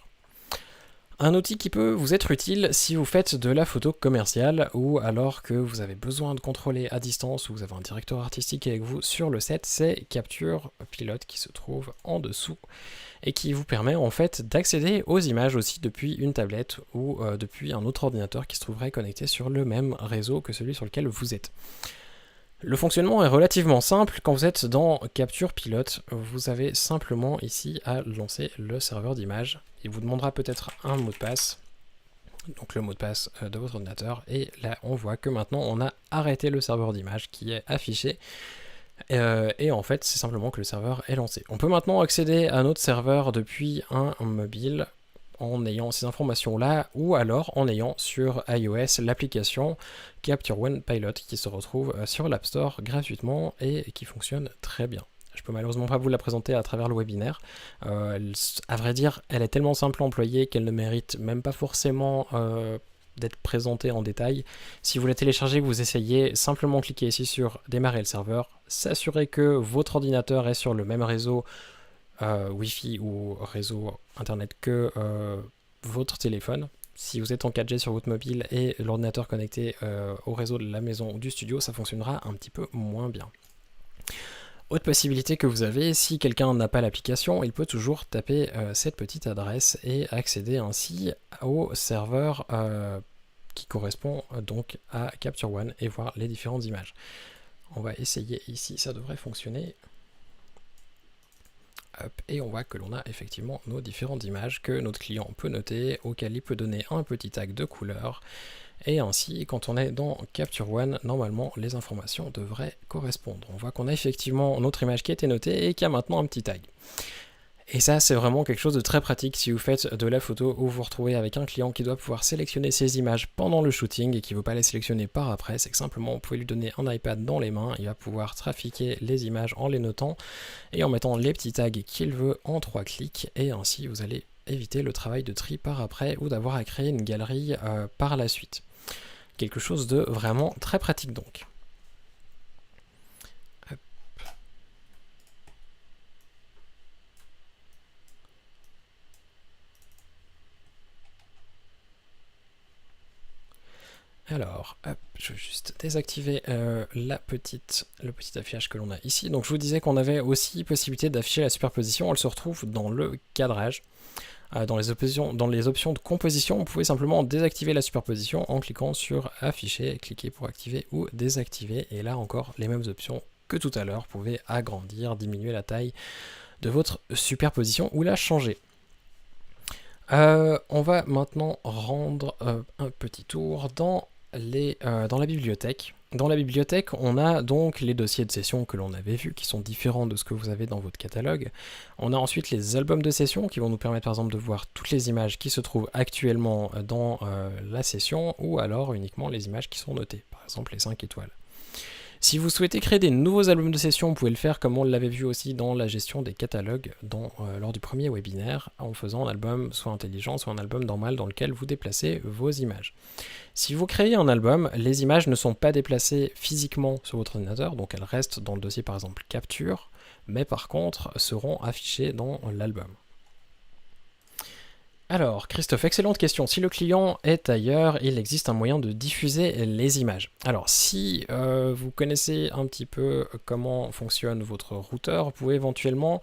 Un outil qui peut vous être utile si vous faites de la photo commerciale ou alors que vous avez besoin de contrôler à distance ou vous avez un directeur artistique avec vous sur le set, c'est Capture Pilote qui se trouve en dessous et qui vous permet en fait d'accéder aux images aussi depuis une tablette ou depuis un autre ordinateur qui se trouverait connecté sur le même réseau que celui sur lequel vous êtes. Le fonctionnement est relativement simple. Quand vous êtes dans Capture Pilote, vous avez simplement ici à lancer le serveur d'image. Il vous demandera peut-être un mot de passe, donc le mot de passe de votre ordinateur. Et là, on voit que maintenant, on a arrêté le serveur d'image qui est affiché. Et en fait, c'est simplement que le serveur est lancé. On peut maintenant accéder à notre serveur depuis un mobile en ayant ces informations-là, ou alors en ayant sur iOS l'application Capture One Pilot qui se retrouve sur l'App Store gratuitement et qui fonctionne très bien. Je peux malheureusement pas vous la présenter à travers le webinaire. À vrai dire, elle est tellement simple à employer qu'elle ne mérite même pas forcément d'être présentée en détail. Si vous la téléchargez, vous essayez, simplement cliquer ici sur démarrer le serveur, s'assurer que votre ordinateur est sur le même réseau Wi-Fi ou réseau internet que votre téléphone. Si vous êtes en 4G sur votre mobile et l'ordinateur connecté au réseau de la maison ou du studio, ça fonctionnera un petit peu moins bien. Autre possibilité que vous avez, si quelqu'un n'a pas l'application, il peut toujours taper cette petite adresse et accéder ainsi au serveur qui correspond donc à Capture One et voir les différentes images. On va essayer ici, ça devrait fonctionner. Hop, et on voit que l'on a effectivement nos différentes images que notre client peut noter, auquel il peut donner un petit tag de couleur. Et ainsi, quand on est dans Capture One, normalement, les informations devraient correspondre. On voit qu'on a effectivement notre image qui a été notée et qui a maintenant un petit tag. Et ça, c'est vraiment quelque chose de très pratique si vous faites de la photo où vous vous retrouvez avec un client qui doit pouvoir sélectionner ses images pendant le shooting et qui ne veut pas les sélectionner par après. C'est que simplement, vous pouvez lui donner un iPad dans les mains, il va pouvoir trafiquer les images en les notant et en mettant les petits tags qu'il veut en 3 clics. Et ainsi, vous allez éviter le travail de tri par après ou d'avoir à créer une galerie par la suite. Quelque chose de vraiment très pratique donc. Hop. Alors, hop, je vais juste désactiver le petit affichage que l'on a ici. Donc je vous disais qu'on avait aussi possibilité d'afficher la superposition, elle se retrouve dans le cadrage. Dans les options de composition, vous pouvez simplement désactiver la superposition en cliquant sur afficher, cliquer pour activer ou désactiver. Et là encore, les mêmes options que tout à l'heure, vous pouvez agrandir, diminuer la taille de votre superposition ou la changer. On va maintenant rendre un petit tour dans la bibliothèque. Dans la bibliothèque, on a donc les dossiers de session que l'on avait vus, qui sont différents de ce que vous avez dans votre catalogue. On a ensuite les albums de session, qui vont nous permettre par exemple de voir toutes les images qui se trouvent actuellement dans la session, ou alors uniquement les images qui sont notées, par exemple les 5 étoiles. Si vous souhaitez créer des nouveaux albums de session, vous pouvez le faire comme on l'avait vu aussi dans la gestion des catalogues lors du premier webinaire, en faisant un album soit intelligent, soit un album normal dans lequel vous déplacez vos images. Si vous créez un album, les images ne sont pas déplacées physiquement sur votre ordinateur, donc elles restent dans le dossier par exemple capture, mais par contre seront affichées dans l'album. Alors, Christophe, excellente question. Si le client est ailleurs, il existe un moyen de diffuser les images. Alors, si vous connaissez un petit peu comment fonctionne votre routeur, vous pouvez éventuellement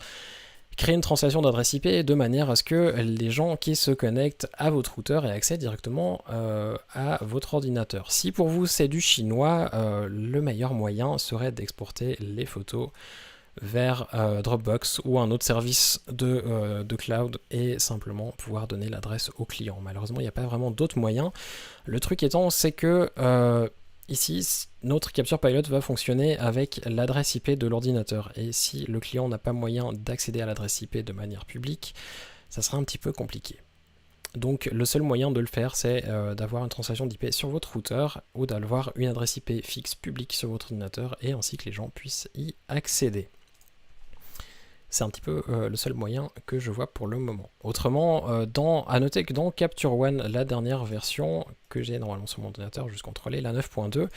créer une translation d'adresse IP de manière à ce que les gens qui se connectent à votre routeur aient accès directement à votre ordinateur. Si pour vous c'est du chinois, le meilleur moyen serait d'exporter les photos vers Dropbox ou un autre service de cloud et simplement pouvoir donner l'adresse au client. Malheureusement, il n'y a pas vraiment d'autres moyens. Le truc étant, c'est que ici, notre Capture Pilot va fonctionner avec l'adresse IP de l'ordinateur. Et si le client n'a pas moyen d'accéder à l'adresse IP de manière publique, ça sera un petit peu compliqué. Donc le seul moyen de le faire, c'est d'avoir une translation d'IP sur votre routeur ou d'avoir une adresse IP fixe publique sur votre ordinateur et ainsi que les gens puissent y accéder. C'est un petit peu le seul moyen que je vois pour le moment. Autrement, à noter que dans Capture One, la dernière version que j'ai normalement sur mon ordinateur, juste contrôler, la 9.2,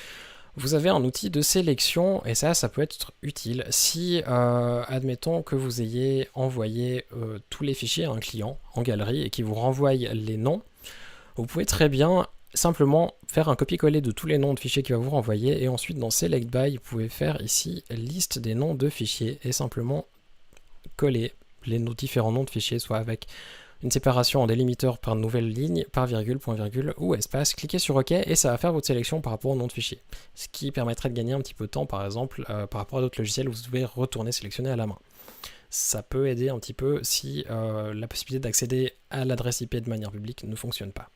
vous avez un outil de sélection et ça peut être utile. Si, admettons que vous ayez envoyé tous les fichiers à un client en galerie et qu'il vous renvoie les noms, vous pouvez très bien simplement faire un copier-coller de tous les noms de fichiers qu'il va vous renvoyer et ensuite dans Select By, vous pouvez faire ici liste des noms de fichiers et simplement coller les différents noms de fichiers, soit avec une séparation en délimiteur par nouvelle ligne, par virgule, point virgule ou espace. Cliquez sur OK et ça va faire votre sélection par rapport au nom de fichier. Ce qui permettrait de gagner un petit peu de temps, par exemple, par rapport à d'autres logiciels où vous devez retourner sélectionner à la main. Ça peut aider un petit peu si la possibilité d'accéder à l'adresse IP de manière publique ne fonctionne pas.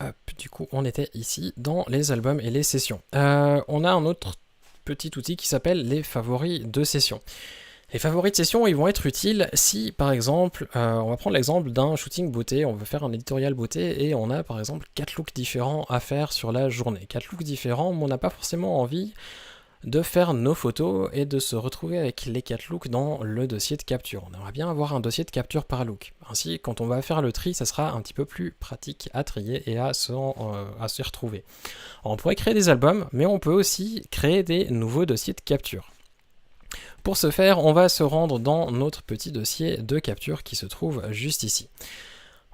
Hop, du coup, on était ici dans les albums et les sessions. On a un autre petit outil qui s'appelle les favoris de session. Les favoris de session, ils vont être utiles si, par exemple, on va prendre l'exemple d'un shooting beauté, on veut faire un éditorial beauté et on a par exemple 4 looks différents à faire sur la journée. 4 looks différents, mais on n'a pas forcément envie de faire nos photos et de se retrouver avec les 4 looks dans le dossier de capture. On aimerait bien avoir un dossier de capture par look. Ainsi, quand on va faire le tri, ça sera un petit peu plus pratique à trier et à s'y retrouver. Alors, on pourrait créer des albums, mais on peut aussi créer des nouveaux dossiers de capture. Pour ce faire, on va se rendre dans notre petit dossier de capture qui se trouve juste ici.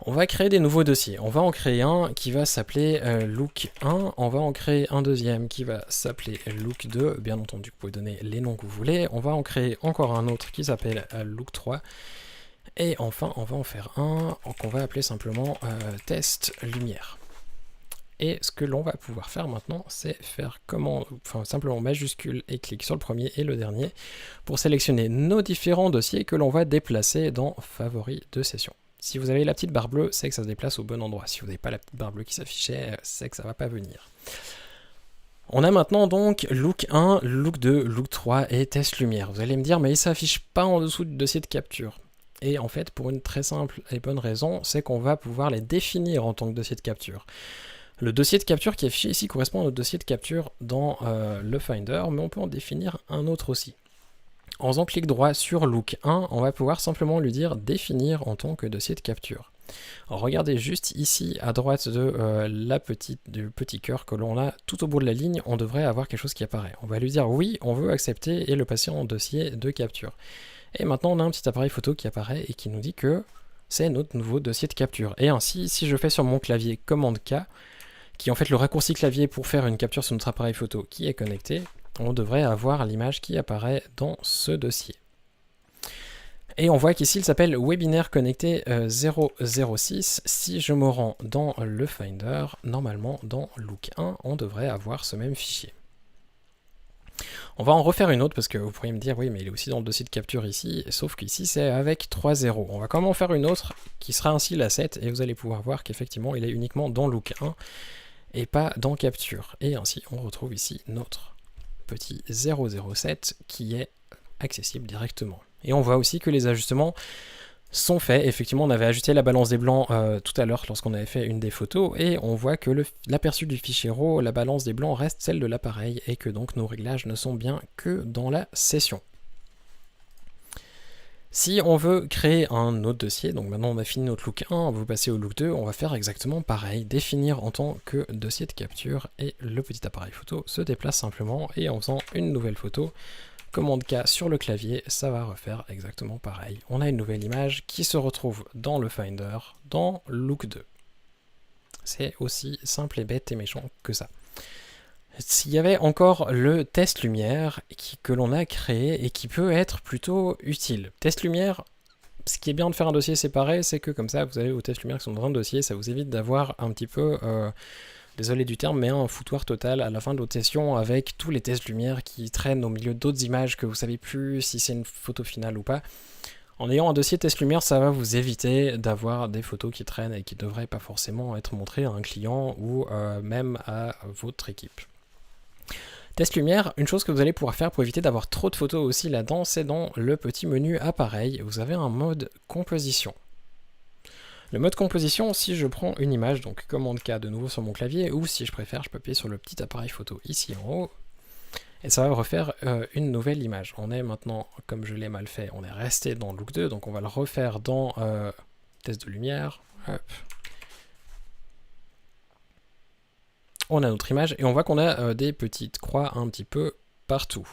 On va créer des nouveaux dossiers. On va en créer un qui va s'appeler look 1. On va en créer un deuxième qui va s'appeler look 2. Bien entendu, vous pouvez donner les noms que vous voulez. On va en créer encore un autre qui s'appelle look 3. Et enfin, on va en faire un qu'on va appeler simplement test lumière. Et ce que l'on va pouvoir faire maintenant, c'est faire simplement majuscule et clic sur le premier et le dernier pour sélectionner nos différents dossiers que l'on va déplacer dans favoris de session. Si vous avez la petite barre bleue, c'est que ça se déplace au bon endroit. Si vous n'avez pas la petite barre bleue qui s'affichait, c'est que ça ne va pas venir. On a maintenant donc look 1, look 2, look 3 et test lumière. Vous allez me dire, mais il ne s'affiche pas en dessous du dossier de capture. Et en fait, pour une très simple et bonne raison, c'est qu'on va pouvoir les définir en tant que dossier de capture. Le dossier de capture qui est affiché ici correspond à notre dossier de capture dans le Finder, mais on peut en définir un autre aussi. En faisant clic droit sur Look 1, on va pouvoir simplement lui dire définir en tant que dossier de capture. Alors regardez juste ici à droite de du petit cœur que l'on a tout au bout de la ligne, on devrait avoir quelque chose qui apparaît. On va lui dire oui, on veut accepter et le passer en dossier de capture. Et maintenant on a un petit appareil photo qui apparaît et qui nous dit que c'est notre nouveau dossier de capture. Et ainsi, si je fais sur mon clavier commande K, qui est en fait le raccourci clavier pour faire une capture sur notre appareil photo qui est connecté, on devrait avoir l'image qui apparaît dans ce dossier. Et on voit qu'ici il s'appelle webinaire connecté 006. Si je me rends dans le Finder, normalement dans Look 1, on devrait avoir ce même fichier. On va en refaire une autre parce que vous pourriez me dire oui mais il est aussi dans le dossier de capture ici, sauf qu'ici c'est avec 3 zéros. On va quand même en faire une autre qui sera ainsi la 7 et vous allez pouvoir voir qu'effectivement il est uniquement dans Look 1 et pas dans capture. Et ainsi on retrouve ici notre petit 007 qui est accessible directement. Et on voit aussi que les ajustements sont faits. Effectivement, on avait ajusté la balance des blancs tout à l'heure lorsqu'on avait fait une des photos, et on voit que l'aperçu du fichier RAW, la balance des blancs reste celle de l'appareil, et que donc nos réglages ne sont bien que dans la session. Si on veut créer un autre dossier, donc maintenant on a fini notre look 1, on veut passer au look 2, on va faire exactement pareil, définir en tant que dossier de capture, et le petit appareil photo se déplace simplement, et en faisant une nouvelle photo, commande K sur le clavier, ça va refaire exactement pareil. On a une nouvelle image qui se retrouve dans le Finder, dans Look 2. C'est aussi simple et bête et méchant que ça. S'il y avait encore le test lumière que l'on a créé et qui peut être plutôt utile. Test lumière, ce qui est bien de faire un dossier séparé, c'est que comme ça, vous avez vos tests lumière qui sont dans un dossier, ça vous évite d'avoir un petit peu, désolé du terme, mais un foutoir total à la fin de votre session avec tous les tests lumière qui traînent au milieu d'autres images que vous savez plus si c'est une photo finale ou pas. En ayant un dossier test lumière, ça va vous éviter d'avoir des photos qui traînent et qui ne devraient pas forcément être montrées à un client ou même à votre équipe. Test lumière, une chose que vous allez pouvoir faire pour éviter d'avoir trop de photos aussi là-dedans, c'est dans le petit menu appareil, vous avez un mode composition. Le mode composition, si je prends une image, donc commande K de nouveau sur mon clavier, ou si je préfère, je peux appuyer sur le petit appareil photo ici en haut, et ça va refaire une nouvelle image. On est maintenant, comme je l'ai mal fait, on est resté dans Look 2, donc on va le refaire dans test de lumière. Hop. On a notre image et on voit qu'on a des petites croix un petit peu partout.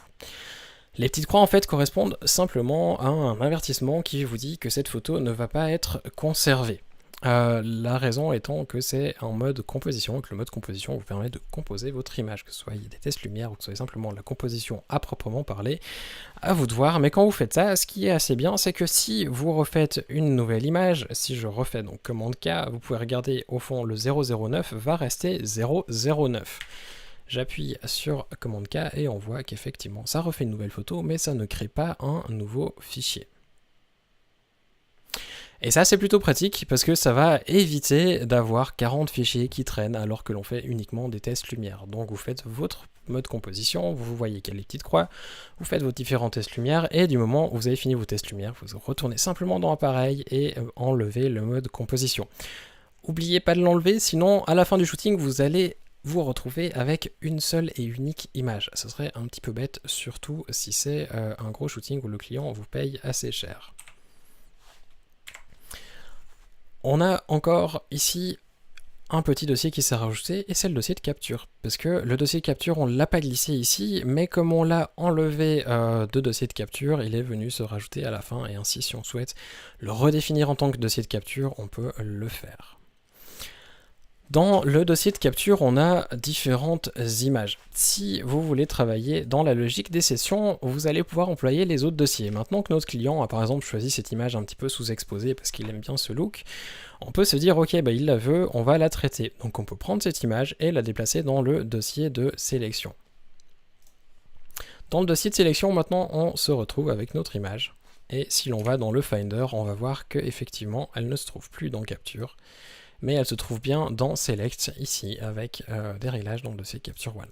Les petites croix en fait correspondent simplement à un avertissement qui vous dit que cette photo ne va pas être conservée. La raison étant que c'est en mode composition, et que le mode composition vous permet de composer votre image, que ce soit des tests lumière ou que ce soit simplement la composition à proprement parler, à vous de voir. Mais quand vous faites ça, ce qui est assez bien, c'est que si vous refaites une nouvelle image, si je refais donc commande K, vous pouvez regarder au fond le 009 va rester 009. J'appuie sur commande K et on voit qu'effectivement ça refait une nouvelle photo, mais ça ne crée pas un nouveau fichier. Et ça c'est plutôt pratique parce que ça va éviter d'avoir 40 fichiers qui traînent alors que l'on fait uniquement des tests lumière. Donc vous faites votre mode composition, vous voyez qu'il y a les petites croix, vous faites vos différents tests lumière et du moment où vous avez fini vos tests lumière, vous retournez simplement dans Appareil et enlevez le mode composition. N'oubliez pas de l'enlever, sinon à la fin du shooting vous allez vous retrouver avec une seule et unique image. Ce serait un petit peu bête, surtout si c'est un gros shooting où le client vous paye assez cher. On a encore ici un petit dossier qui s'est rajouté et c'est le dossier de capture. Parce que le dossier de capture, on ne l'a pas glissé ici, mais comme on l'a enlevé de dossier de capture, il est venu se rajouter à la fin et ainsi si on souhaite le redéfinir en tant que dossier de capture, on peut le faire. Dans le dossier de capture, on a différentes images. Si vous voulez travailler dans la logique des sessions, vous allez pouvoir employer les autres dossiers. Maintenant que notre client a par exemple choisi cette image un petit peu sous-exposée parce qu'il aime bien ce look, on peut se dire ok, bah, il la veut, on va la traiter. Donc on peut prendre cette image et la déplacer dans le dossier de sélection. Dans le dossier de sélection, maintenant, on se retrouve avec notre image. Et si l'on va dans le Finder, on va voir qu'effectivement, elle ne se trouve plus dans Capture, mais elle se trouve bien dans Select, ici, avec des réglages dans le dossier Capture One.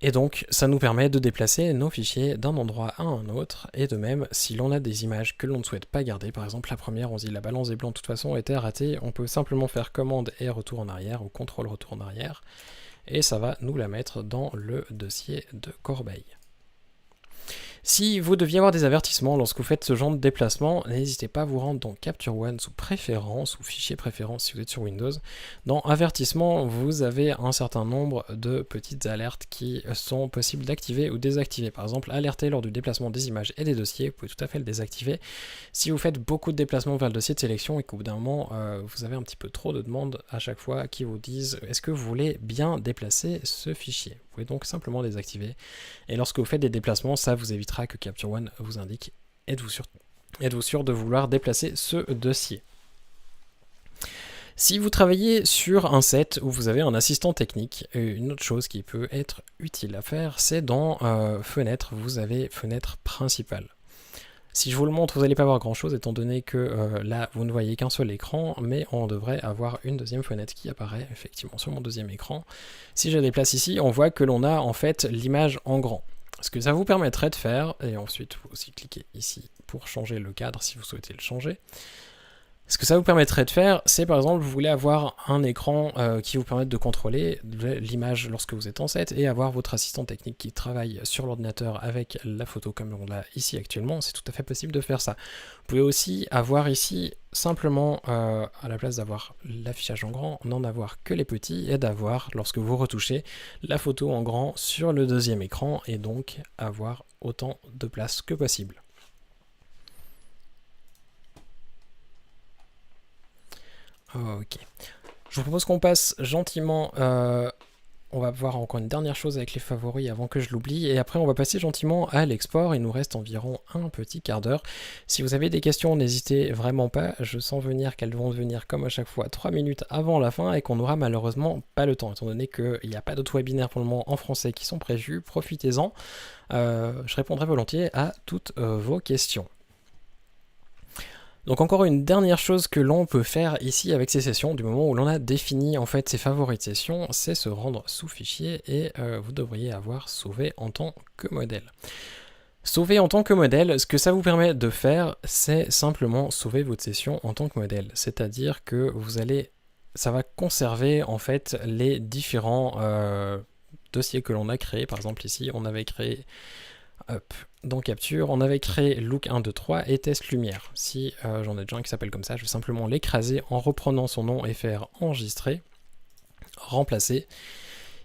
Et donc, ça nous permet de déplacer nos fichiers d'un endroit à un autre, et de même, si l'on a des images que l'on ne souhaite pas garder, par exemple la première, on se dit la balance des blancs de toute façon était ratée, on peut simplement faire commande et retour en arrière, ou contrôle retour en arrière, et ça va nous la mettre dans le dossier de corbeille. Si vous deviez avoir des avertissements lorsque vous faites ce genre de déplacement, n'hésitez pas à vous rendre dans Capture One sous Préférences ou Fichier Préférences si vous êtes sur Windows. Dans Avertissements, vous avez un certain nombre de petites alertes qui sont possibles d'activer ou désactiver. Par exemple, alerter lors du déplacement des images et des dossiers, vous pouvez tout à fait le désactiver. Si vous faites beaucoup de déplacements vers le dossier de sélection et qu'au bout d'un moment, vous avez un petit peu trop de demandes à chaque fois qui vous disent « Est-ce que vous voulez bien déplacer ce fichier ?» Vous pouvez donc simplement désactiver. Et lorsque vous faites des déplacements, ça vous évitera que Capture One vous indique « Êtes-vous sûr de vouloir déplacer ce dossier ?» Si vous travaillez sur un set où vous avez un assistant technique, une autre chose qui peut être utile à faire, c'est dans Fenêtre, vous avez Fenêtre principale. Si je vous le montre, vous n'allez pas voir grand chose étant donné que là vous ne voyez qu'un seul écran, mais on devrait avoir une deuxième fenêtre qui apparaît effectivement sur mon deuxième écran. Si je la déplace ici, on voit que l'on a en fait l'image en grand. Ce que ça vous permettrait de faire, et ensuite vous aussi cliquez ici pour changer le cadre si vous souhaitez le changer, Ce que ça vous permettrait de faire, c'est par exemple, vous voulez avoir un écran qui vous permette de contrôler l'image lorsque vous êtes en set et avoir votre assistant technique qui travaille sur l'ordinateur avec la photo comme on l'a ici actuellement, c'est tout à fait possible de faire ça. Vous pouvez aussi avoir ici simplement, à la place d'avoir l'affichage en grand, n'en avoir que les petits et d'avoir, lorsque vous retouchez, la photo en grand sur le deuxième écran et donc avoir autant de place que possible. Ok. Je vous propose qu'on passe gentiment. On va voir encore une dernière chose avec les favoris avant que je l'oublie. Et après, on va passer gentiment à l'export. Il nous reste environ un petit quart d'heure. Si vous avez des questions, n'hésitez vraiment pas. Je sens venir qu'elles vont venir comme à chaque fois 3 minutes avant la fin et qu'on n'aura malheureusement pas le temps. Étant donné qu'il n'y a pas d'autres webinaires pour le moment en français qui sont prévus, profitez-en. Je répondrai volontiers à toutes vos questions. Donc encore une dernière chose que l'on peut faire ici avec ces sessions, du moment où l'on a défini en fait ses favoris de session, c'est se rendre sous fichier et vous devriez avoir sauvé en tant que modèle. Sauver en tant que modèle, ce que ça vous permet de faire, c'est simplement sauver votre session en tant que modèle. C'est-à-dire que ça va conserver en fait les différents dossiers que l'on a créés. Par exemple ici, on avait créé dans Capture, on avait créé look 1, 2, 3 et test lumière. Si j'en ai déjà un qui s'appelle comme ça, je vais simplement l'écraser en reprenant son nom et faire enregistrer, remplacer.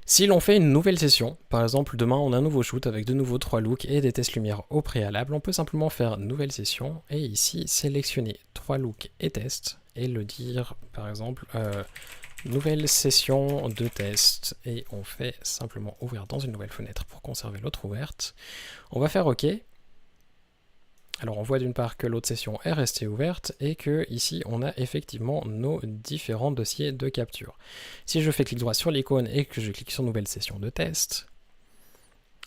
Si l'on fait une nouvelle session, par exemple demain on a un nouveau shoot avec de nouveau 3 looks et des tests lumière au préalable, on peut simplement faire nouvelle session et ici sélectionner 3 looks et tests et le dire par exemple nouvelle session de test et on fait simplement ouvrir dans une nouvelle fenêtre pour conserver l'autre ouverte. On va faire OK. Alors on voit d'une part que l'autre session est restée ouverte et que ici on a effectivement nos différents dossiers de capture. Si je fais clic droit sur l'icône et que je clique sur nouvelle session de test,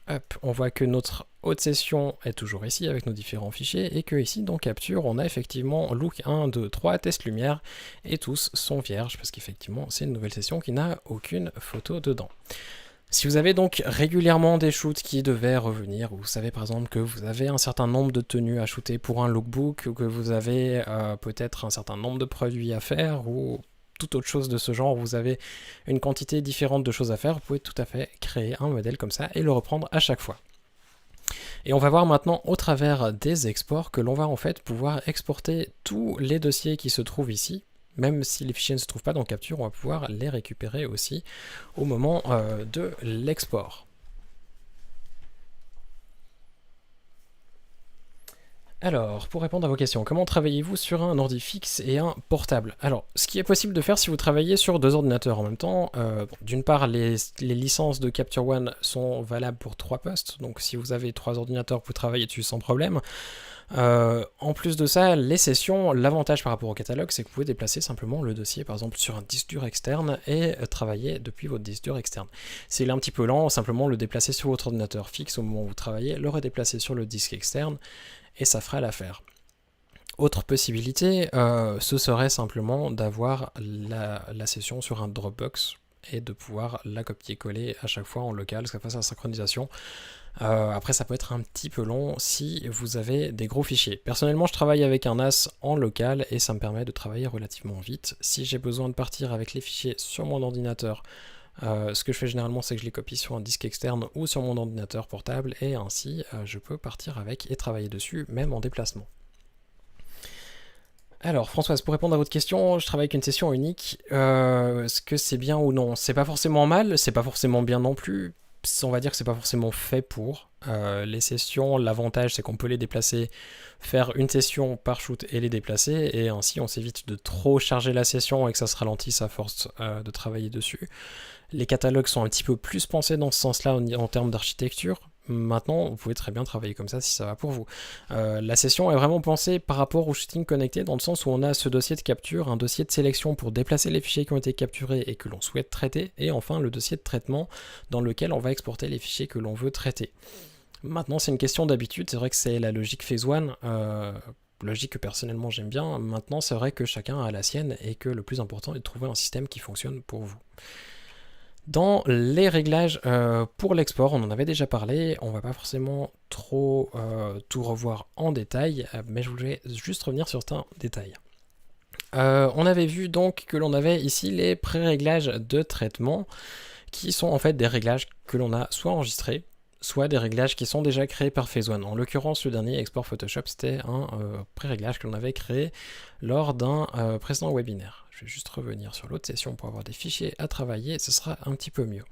hop, on voit que notre autre session est toujours ici avec nos différents fichiers et que ici dans Capture on a effectivement look 1, 2, 3, test lumière et tous sont vierges parce qu'effectivement c'est une nouvelle session qui n'a aucune photo dedans. Si vous avez donc régulièrement des shoots qui devaient revenir, ou vous savez par exemple que vous avez un certain nombre de tenues à shooter pour un lookbook, ou que vous avez peut-être un certain nombre de produits à faire, ou toute autre chose de ce genre, vous avez une quantité différente de choses à faire, vous pouvez tout à fait créer un modèle comme ça et le reprendre à chaque fois. Et on va voir maintenant au travers des exports que l'on va en fait pouvoir exporter tous les dossiers qui se trouvent ici. Même si les fichiers ne se trouvent pas dans Capture, on va pouvoir les récupérer aussi au moment de l'export. Alors, pour répondre à vos questions, comment travaillez-vous sur un ordi fixe et un portable? Alors, ce qui est possible de faire si vous travaillez sur 2 ordinateurs en même temps, d'une part, les licences de Capture One sont valables pour 3 postes, donc si vous avez 3 ordinateurs, vous travaillez dessus sans problème. En plus de ça, les sessions, l'avantage par rapport au catalogue, c'est que vous pouvez déplacer simplement le dossier par exemple sur un disque dur externe et travailler depuis votre disque dur externe. S'il est un petit peu lent, simplement le déplacer sur votre ordinateur fixe au moment où vous travaillez, le redéplacer sur le disque externe et ça fera l'affaire. Autre possibilité, ce serait simplement d'avoir la session sur un Dropbox et de pouvoir la copier-coller à chaque fois en local, que ça fasse la synchronisation. Après ça peut être un petit peu long si vous avez des gros fichiers. Personnellement je travaille avec un NAS en local et ça me permet de travailler relativement vite. Si j'ai besoin de partir avec les fichiers sur mon ordinateur, ce que je fais généralement c'est que je les copie sur un disque externe ou sur mon ordinateur portable et ainsi je peux partir avec et travailler dessus même en déplacement. Alors Françoise, pour répondre à votre question, je travaille avec une session unique. Est-ce que c'est bien ou non? C'est pas forcément mal, c'est pas forcément bien non plus. On va dire que c'est pas forcément fait pour. Les sessions, l'avantage c'est qu'on peut les déplacer, faire une session par shoot et les déplacer, et ainsi on s'évite de trop charger la session et que ça se ralentisse à force de travailler dessus. Les catalogues sont un petit peu plus pensés dans ce sens-là en termes d'architecture. Maintenant, vous pouvez très bien travailler comme ça si ça va pour vous. La session est vraiment pensée par rapport au shooting connecté dans le sens où on a ce dossier de capture, un dossier de sélection pour déplacer les fichiers qui ont été capturés et que l'on souhaite traiter, et enfin le dossier de traitement dans lequel on va exporter les fichiers que l'on veut traiter. Maintenant, c'est une question d'habitude, c'est vrai que c'est la logique Phase One, logique que personnellement j'aime bien. Maintenant, c'est vrai que chacun a la sienne et que le plus important est de trouver un système qui fonctionne pour vous. Dans les réglages pour l'export, on en avait déjà parlé, on va pas forcément trop tout revoir en détail, mais je voulais juste revenir sur certains détails. On avait vu donc que l'on avait ici les pré-réglages de traitement qui sont en fait des réglages que l'on a soit enregistrés, soit des réglages qui sont déjà créés par Phase One. En l'occurrence, le dernier Export Photoshop, c'était un pré-réglage que l'on avait créé lors d'un précédent webinaire. Je vais juste revenir sur l'autre session pour avoir des fichiers à travailler, ce sera un petit peu mieux.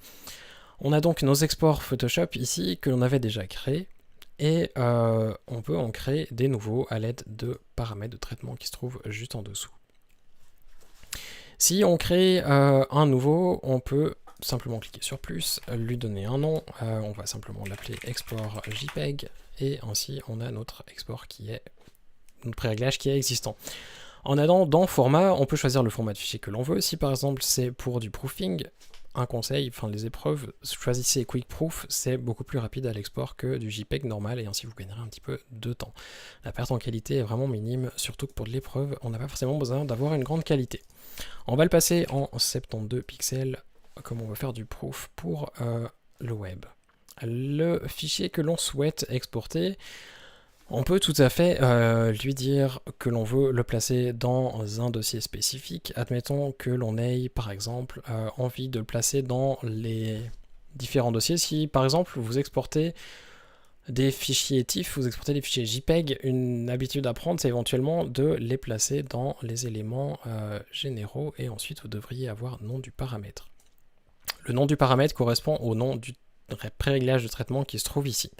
On a donc nos exports Photoshop ici que l'on avait déjà créés, et on peut en créer des nouveaux à l'aide de paramètres de traitement qui se trouvent juste en dessous. Si on crée un nouveau, on peut simplement cliquer sur plus, lui donner un nom, on va simplement l'appeler export JPEG, et ainsi on a notre export qui est, notre pré-réglage qui est existant. En allant dans format, on peut choisir le format de fichier que l'on veut. Si par exemple c'est pour du proofing, un conseil, enfin les épreuves, choisissez Quick Proof, c'est beaucoup plus rapide à l'export que du JPEG normal, et ainsi vous gagnerez un petit peu de temps. La perte en qualité est vraiment minime, surtout que pour de l'épreuve, on n'a pas forcément besoin d'avoir une grande qualité. On va le passer en 72 pixels, comme on va faire du proof pour le web. Le fichier que l'on souhaite exporter, on peut tout à fait lui dire que l'on veut le placer dans un dossier spécifique. Admettons que l'on ait par exemple envie de le placer dans les différents dossiers. Si par exemple vous exportez des fichiers TIFF, vous exportez des fichiers JPEG, une habitude à prendre, c'est éventuellement de les placer dans les éléments généraux, et ensuite vous devriez avoir nom du paramètre. Le nom du paramètre correspond au nom du pré-réglage de traitement qui se trouve ici.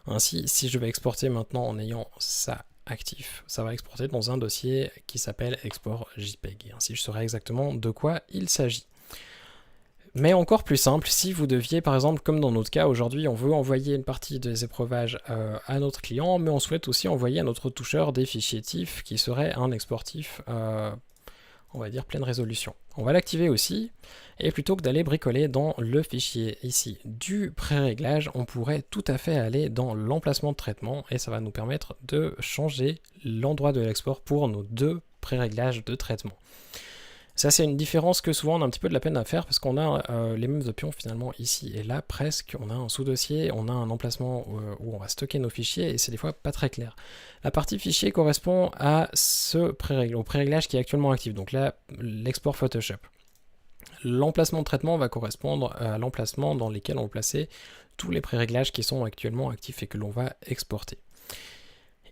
Ainsi, si je vais exporter maintenant en ayant ça actif, ça va exporter dans un dossier qui s'appelle export JPEG, et ainsi je saurai exactement de quoi il s'agit. Mais encore plus simple, si vous deviez, par exemple, comme dans notre cas, aujourd'hui, on veut envoyer une partie des éprouvages à notre client, mais on souhaite aussi envoyer à notre toucheur des fichiers TIFF qui seraient un export TIFF, on va dire, pleine résolution. On va l'activer aussi, et plutôt que d'aller bricoler dans le fichier ici du pré-réglage, on pourrait tout à fait aller dans l'emplacement de traitement, et ça va nous permettre de changer l'endroit de l'export pour nos deux pré-réglages de traitement. Ça, c'est une différence que souvent on a un petit peu de la peine à faire parce qu'on a les mêmes options finalement ici et là presque. On a un sous-dossier, on a un emplacement où on va stocker nos fichiers et c'est des fois pas très clair. La partie fichier correspond à au pré-réglage qui est actuellement actif, donc là, l'export Photoshop. L'emplacement de traitement va correspondre à l'emplacement dans lequel on va placer tous les pré-réglages qui sont actuellement actifs et que l'on va exporter.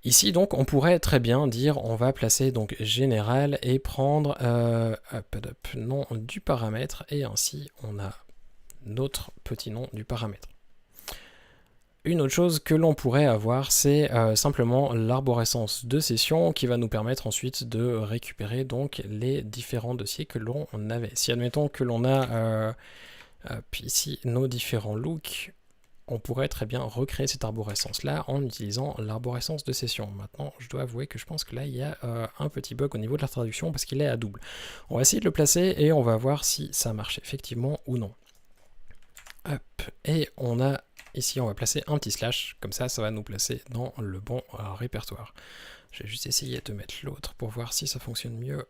Ici donc on pourrait très bien dire on va placer donc général et prendre nom du paramètre, et ainsi on a notre petit nom du paramètre. Une autre chose que l'on pourrait avoir, c'est simplement l'arborescence de session qui va nous permettre ensuite de récupérer donc les différents dossiers que l'on avait. Si admettons que l'on a ici nos différents looks, on pourrait très bien recréer cette arborescence-là en utilisant l'arborescence de session. Maintenant, je dois avouer que je pense que là, il y a un petit bug au niveau de la traduction parce qu'il est à double. On va essayer de le placer et on va voir si ça marche effectivement ou non. Hop, et on a ici, on va placer un petit slash, comme ça, ça va nous placer dans le bon répertoire. Je vais juste essayer de mettre l'autre pour voir si ça fonctionne mieux.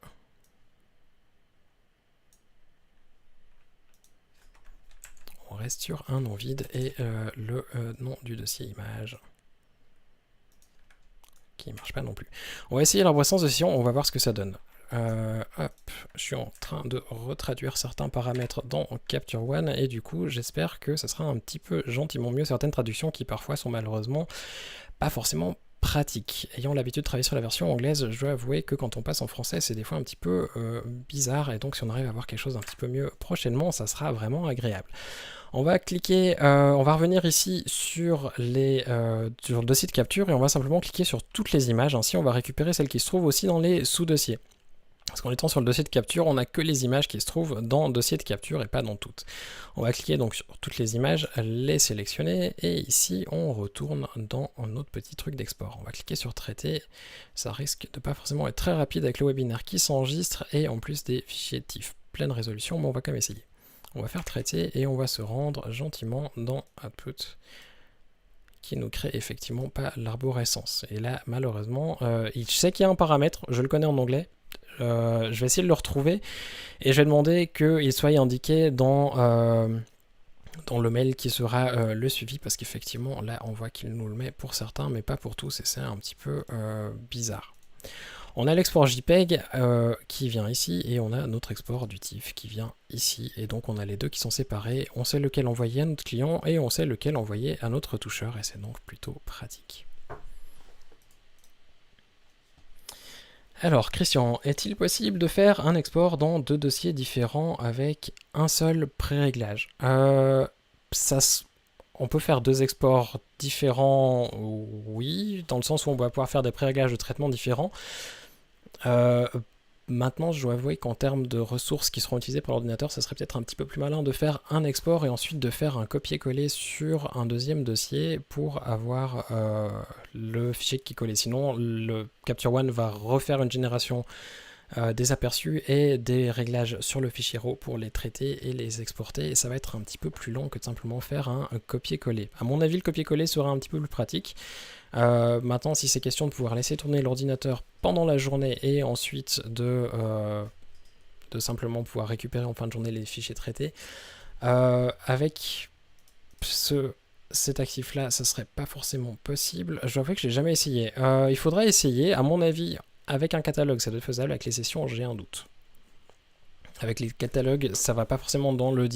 On reste sur un nom vide et le nom du dossier image qui ne marche pas non plus. On va essayer l'arborescence de session, on va voir ce que ça donne. Hop, je suis en train de retraduire certains paramètres dans Capture One et du coup j'espère que ça sera un petit peu gentiment mieux certaines traductions qui parfois sont malheureusement pas forcément pratique. Ayant l'habitude de travailler sur la version anglaise, je dois avouer que quand on passe en français, c'est des fois un petit peu bizarre, et donc si on arrive à avoir quelque chose d'un petit peu mieux prochainement, ça sera vraiment agréable. On va cliquer, on va revenir ici sur le dossier de capture, et on va simplement cliquer sur toutes les images, ainsi on va récupérer celles qui se trouvent aussi dans les sous-dossiers. Parce qu'en étant sur le dossier de capture, on n'a que les images qui se trouvent dans le dossier de capture et pas dans toutes. On va cliquer donc sur toutes les images, les sélectionner, et ici on retourne dans notre petit truc d'export. On va cliquer sur traiter, ça risque de pas forcément être très rapide avec le webinaire qui s'enregistre, et en plus des fichiers TIFF pleine résolution, mais on va quand même essayer. On va faire traiter, et on va se rendre gentiment dans Output, qui nous crée effectivement pas l'arborescence. Et là, malheureusement, je sais qu'il y a un paramètre, je le connais en anglais, je vais essayer de le retrouver et je vais demander qu'il soit indiqué dans le mail qui sera le suivi, parce qu'effectivement là on voit qu'il nous le met pour certains mais pas pour tous, et c'est un petit peu bizarre. On a l'export JPEG qui vient ici, et on a notre export du TIFF qui vient ici. Et donc on a les deux qui sont séparés, on sait lequel envoyer à notre client, et on sait lequel envoyer à notre retoucheur, et c'est donc plutôt pratique. Alors Christian, est-il possible de faire un export dans 2 dossiers différents avec un seul pré-réglage? On peut faire 2 exports différents, oui, dans le sens où on va pouvoir faire des pré-réglages de traitement différents. Maintenant, je dois avouer qu'en termes de ressources qui seront utilisées par l'ordinateur, ça serait peut-être un petit peu plus malin de faire un export et ensuite de faire un copier-coller sur un deuxième dossier pour avoir le fichier qui collait. Sinon, le Capture One va refaire une génération des aperçus et des réglages sur le fichier RAW pour les traiter et les exporter, et ça va être un petit peu plus long que de simplement faire un copier-coller. À mon avis, le copier-coller sera un petit peu plus pratique. Maintenant, si c'est question de pouvoir laisser tourner l'ordinateur pendant la journée et ensuite de simplement pouvoir récupérer en fin de journée les fichiers traités, avec cet actif-là, ça serait pas forcément possible. Je dois avouer que je n'ai jamais essayé. Il faudrait essayer, à mon avis. Avec un catalogue, ça doit être faisable. Avec les sessions, j'ai un doute. Avec les catalogues, ça va pas forcément dans le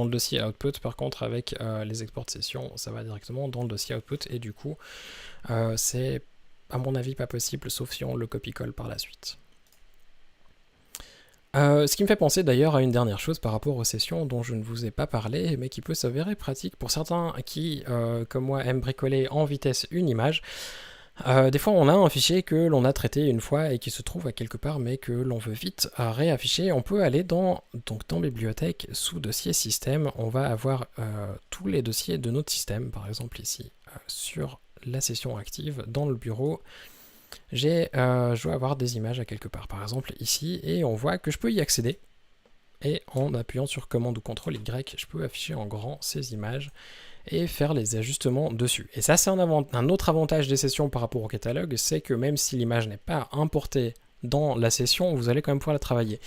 dossier output. Par contre, avec les exports de sessions, ça va directement dans le dossier output. Et du coup, c'est à mon avis pas possible, sauf si on le copie-colle par la suite. Ce qui me fait penser d'ailleurs à une dernière chose par rapport aux sessions dont je ne vous ai pas parlé, mais qui peut s'avérer pratique pour certains qui, comme moi, aiment bricoler en vitesse une image. Des fois, on a un fichier que l'on a traité une fois et qui se trouve à quelque part, mais que l'on veut vite réafficher. On peut aller dans Bibliothèque, sous dossier système. On va avoir tous les dossiers de notre système. Par exemple, ici, sur la session active, dans le bureau, je dois avoir des images à quelque part. Par exemple, ici, et on voit que je peux y accéder. Et en appuyant sur commande ou CTRL Y, je peux afficher en grand ces images et faire les ajustements dessus. Et ça, c'est un autre avantage des sessions par rapport au catalogue, c'est que même si l'image n'est pas importée dans la session, vous allez quand même pouvoir la travailler.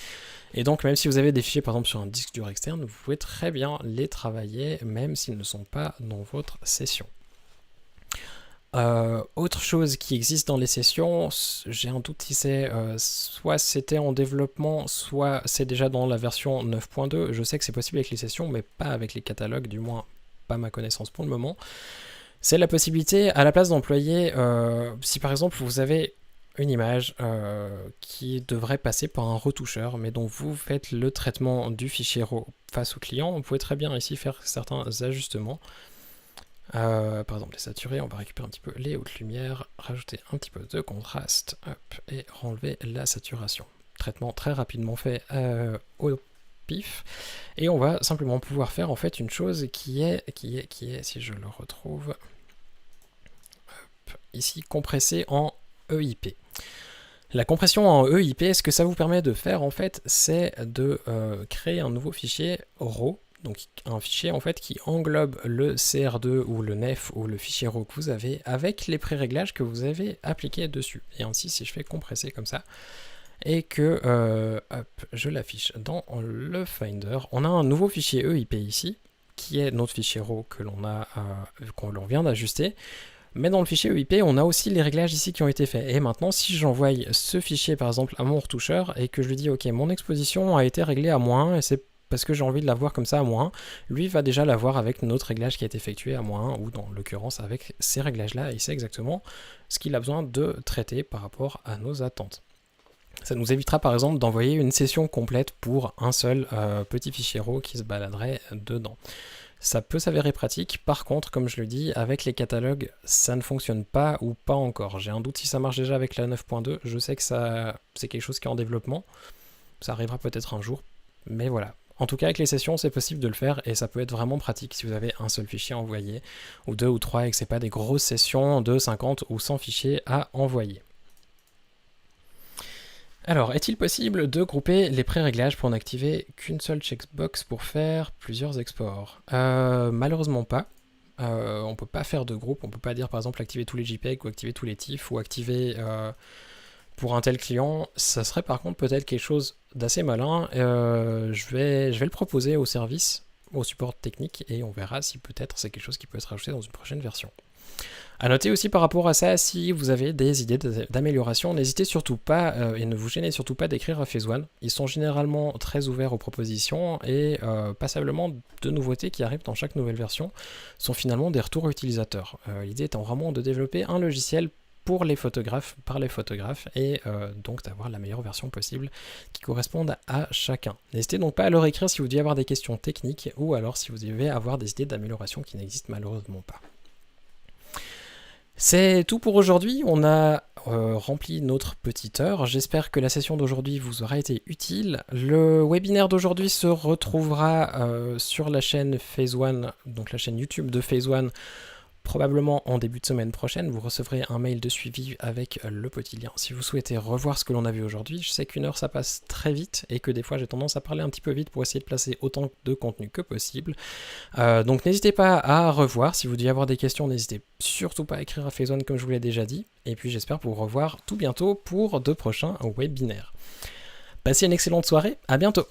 Et donc, même si vous avez des fichiers, par exemple, sur un disque dur externe, vous pouvez très bien les travailler, même s'ils ne sont pas dans votre session. Autre chose qui existe dans les sessions, j'ai un doute si c'est soit c'était en développement, soit c'est déjà dans la version 9.2. Je sais que c'est possible avec les sessions, mais pas avec les catalogues, du moins pas ma connaissance pour le moment. C'est la possibilité, à la place d'employer, si par exemple vous avez une image qui devrait passer par un retoucheur, mais dont vous faites le traitement du fichier RAW face au client, vous pouvez très bien ici faire certains ajustements. Par exemple les saturer, on va récupérer un petit peu les hautes lumières, rajouter un petit peu de contraste, hop, et renlever la saturation. Traitement très rapidement fait au pif, et on va simplement pouvoir faire en fait une chose qui est si je le retrouve, hop, ici, compresser en EIP. La compression en EIP, ce que ça vous permet de faire en fait, c'est de créer un nouveau fichier RAW. Donc un fichier en fait qui englobe le CR2 ou le NEF ou le fichier RAW que vous avez avec les pré-réglages que vous avez appliqués dessus. Et ainsi, si je fais compresser comme ça et que hop, je l'affiche dans le Finder, on a un nouveau fichier EIP ici qui est notre fichier RAW que l'on vient d'ajuster. Mais dans le fichier EIP, on a aussi les réglages ici qui ont été faits. Et maintenant, si j'envoie ce fichier par exemple à mon retoucheur et que je lui dis ok, mon exposition a été réglée à -1 et c'est parce que j'ai envie de l'avoir comme ça à -1, lui va déjà l'avoir avec notre réglage qui a été effectué à -1, ou dans l'occurrence avec ces réglages-là, il sait exactement ce qu'il a besoin de traiter par rapport à nos attentes. Ça nous évitera par exemple d'envoyer une session complète pour un seul petit fichier RAW qui se baladerait dedans. Ça peut s'avérer pratique, par contre, comme je le dis, avec les catalogues, ça ne fonctionne pas ou pas encore. J'ai un doute si ça marche déjà avec la 9.2, je sais que c'est quelque chose qui est en développement, ça arrivera peut-être un jour, mais voilà. En tout cas, avec les sessions, c'est possible de le faire et ça peut être vraiment pratique si vous avez un seul fichier à envoyer, ou 2 ou 3, et que ce n'est pas des grosses sessions de 50 ou 100 fichiers à envoyer. Alors, est-il possible de grouper les pré-réglages pour n'activer qu'une seule checkbox pour faire plusieurs exports? Malheureusement pas. On ne peut pas faire de groupe, on ne peut pas dire par exemple activer tous les JPEG ou activer tous les TIFF ou activer pour un tel client. Ça serait par contre peut-être quelque chose d'assez malin. Je vais le proposer au service au support technique et on verra si peut-être c'est quelque chose qui peut être rajouté dans une prochaine version. A noter aussi par rapport à ça, si vous avez des idées d'amélioration, n'hésitez surtout pas et ne vous gênez surtout pas d'écrire à Phase One. Ils sont généralement très ouverts aux propositions et passablement de nouveautés qui arrivent dans chaque nouvelle version sont finalement des retours utilisateurs. L'idée étant vraiment de développer un logiciel pour les photographes, par les photographes, et donc d'avoir la meilleure version possible qui corresponde à chacun. N'hésitez donc pas à leur écrire si vous devez avoir des questions techniques ou alors si vous devez avoir des idées d'amélioration qui n'existent malheureusement pas. C'est tout pour aujourd'hui, on a rempli notre petite heure, j'espère que la session d'aujourd'hui vous aura été utile. Le webinaire d'aujourd'hui se retrouvera sur la chaîne Phase One, donc la chaîne YouTube de Phase One, probablement en début de semaine prochaine. Vous recevrez un mail de suivi avec le petit lien si vous souhaitez revoir ce que l'on a vu aujourd'hui. Je sais qu'une heure ça passe très vite et que des fois j'ai tendance à parler un petit peu vite pour essayer de placer autant de contenu que possible. Donc n'hésitez pas à revoir. Si vous devez avoir des questions, n'hésitez surtout pas à écrire à Phase One comme je vous l'ai déjà dit. Et puis j'espère vous revoir tout bientôt pour de prochains webinaires. Passez une excellente soirée, à bientôt.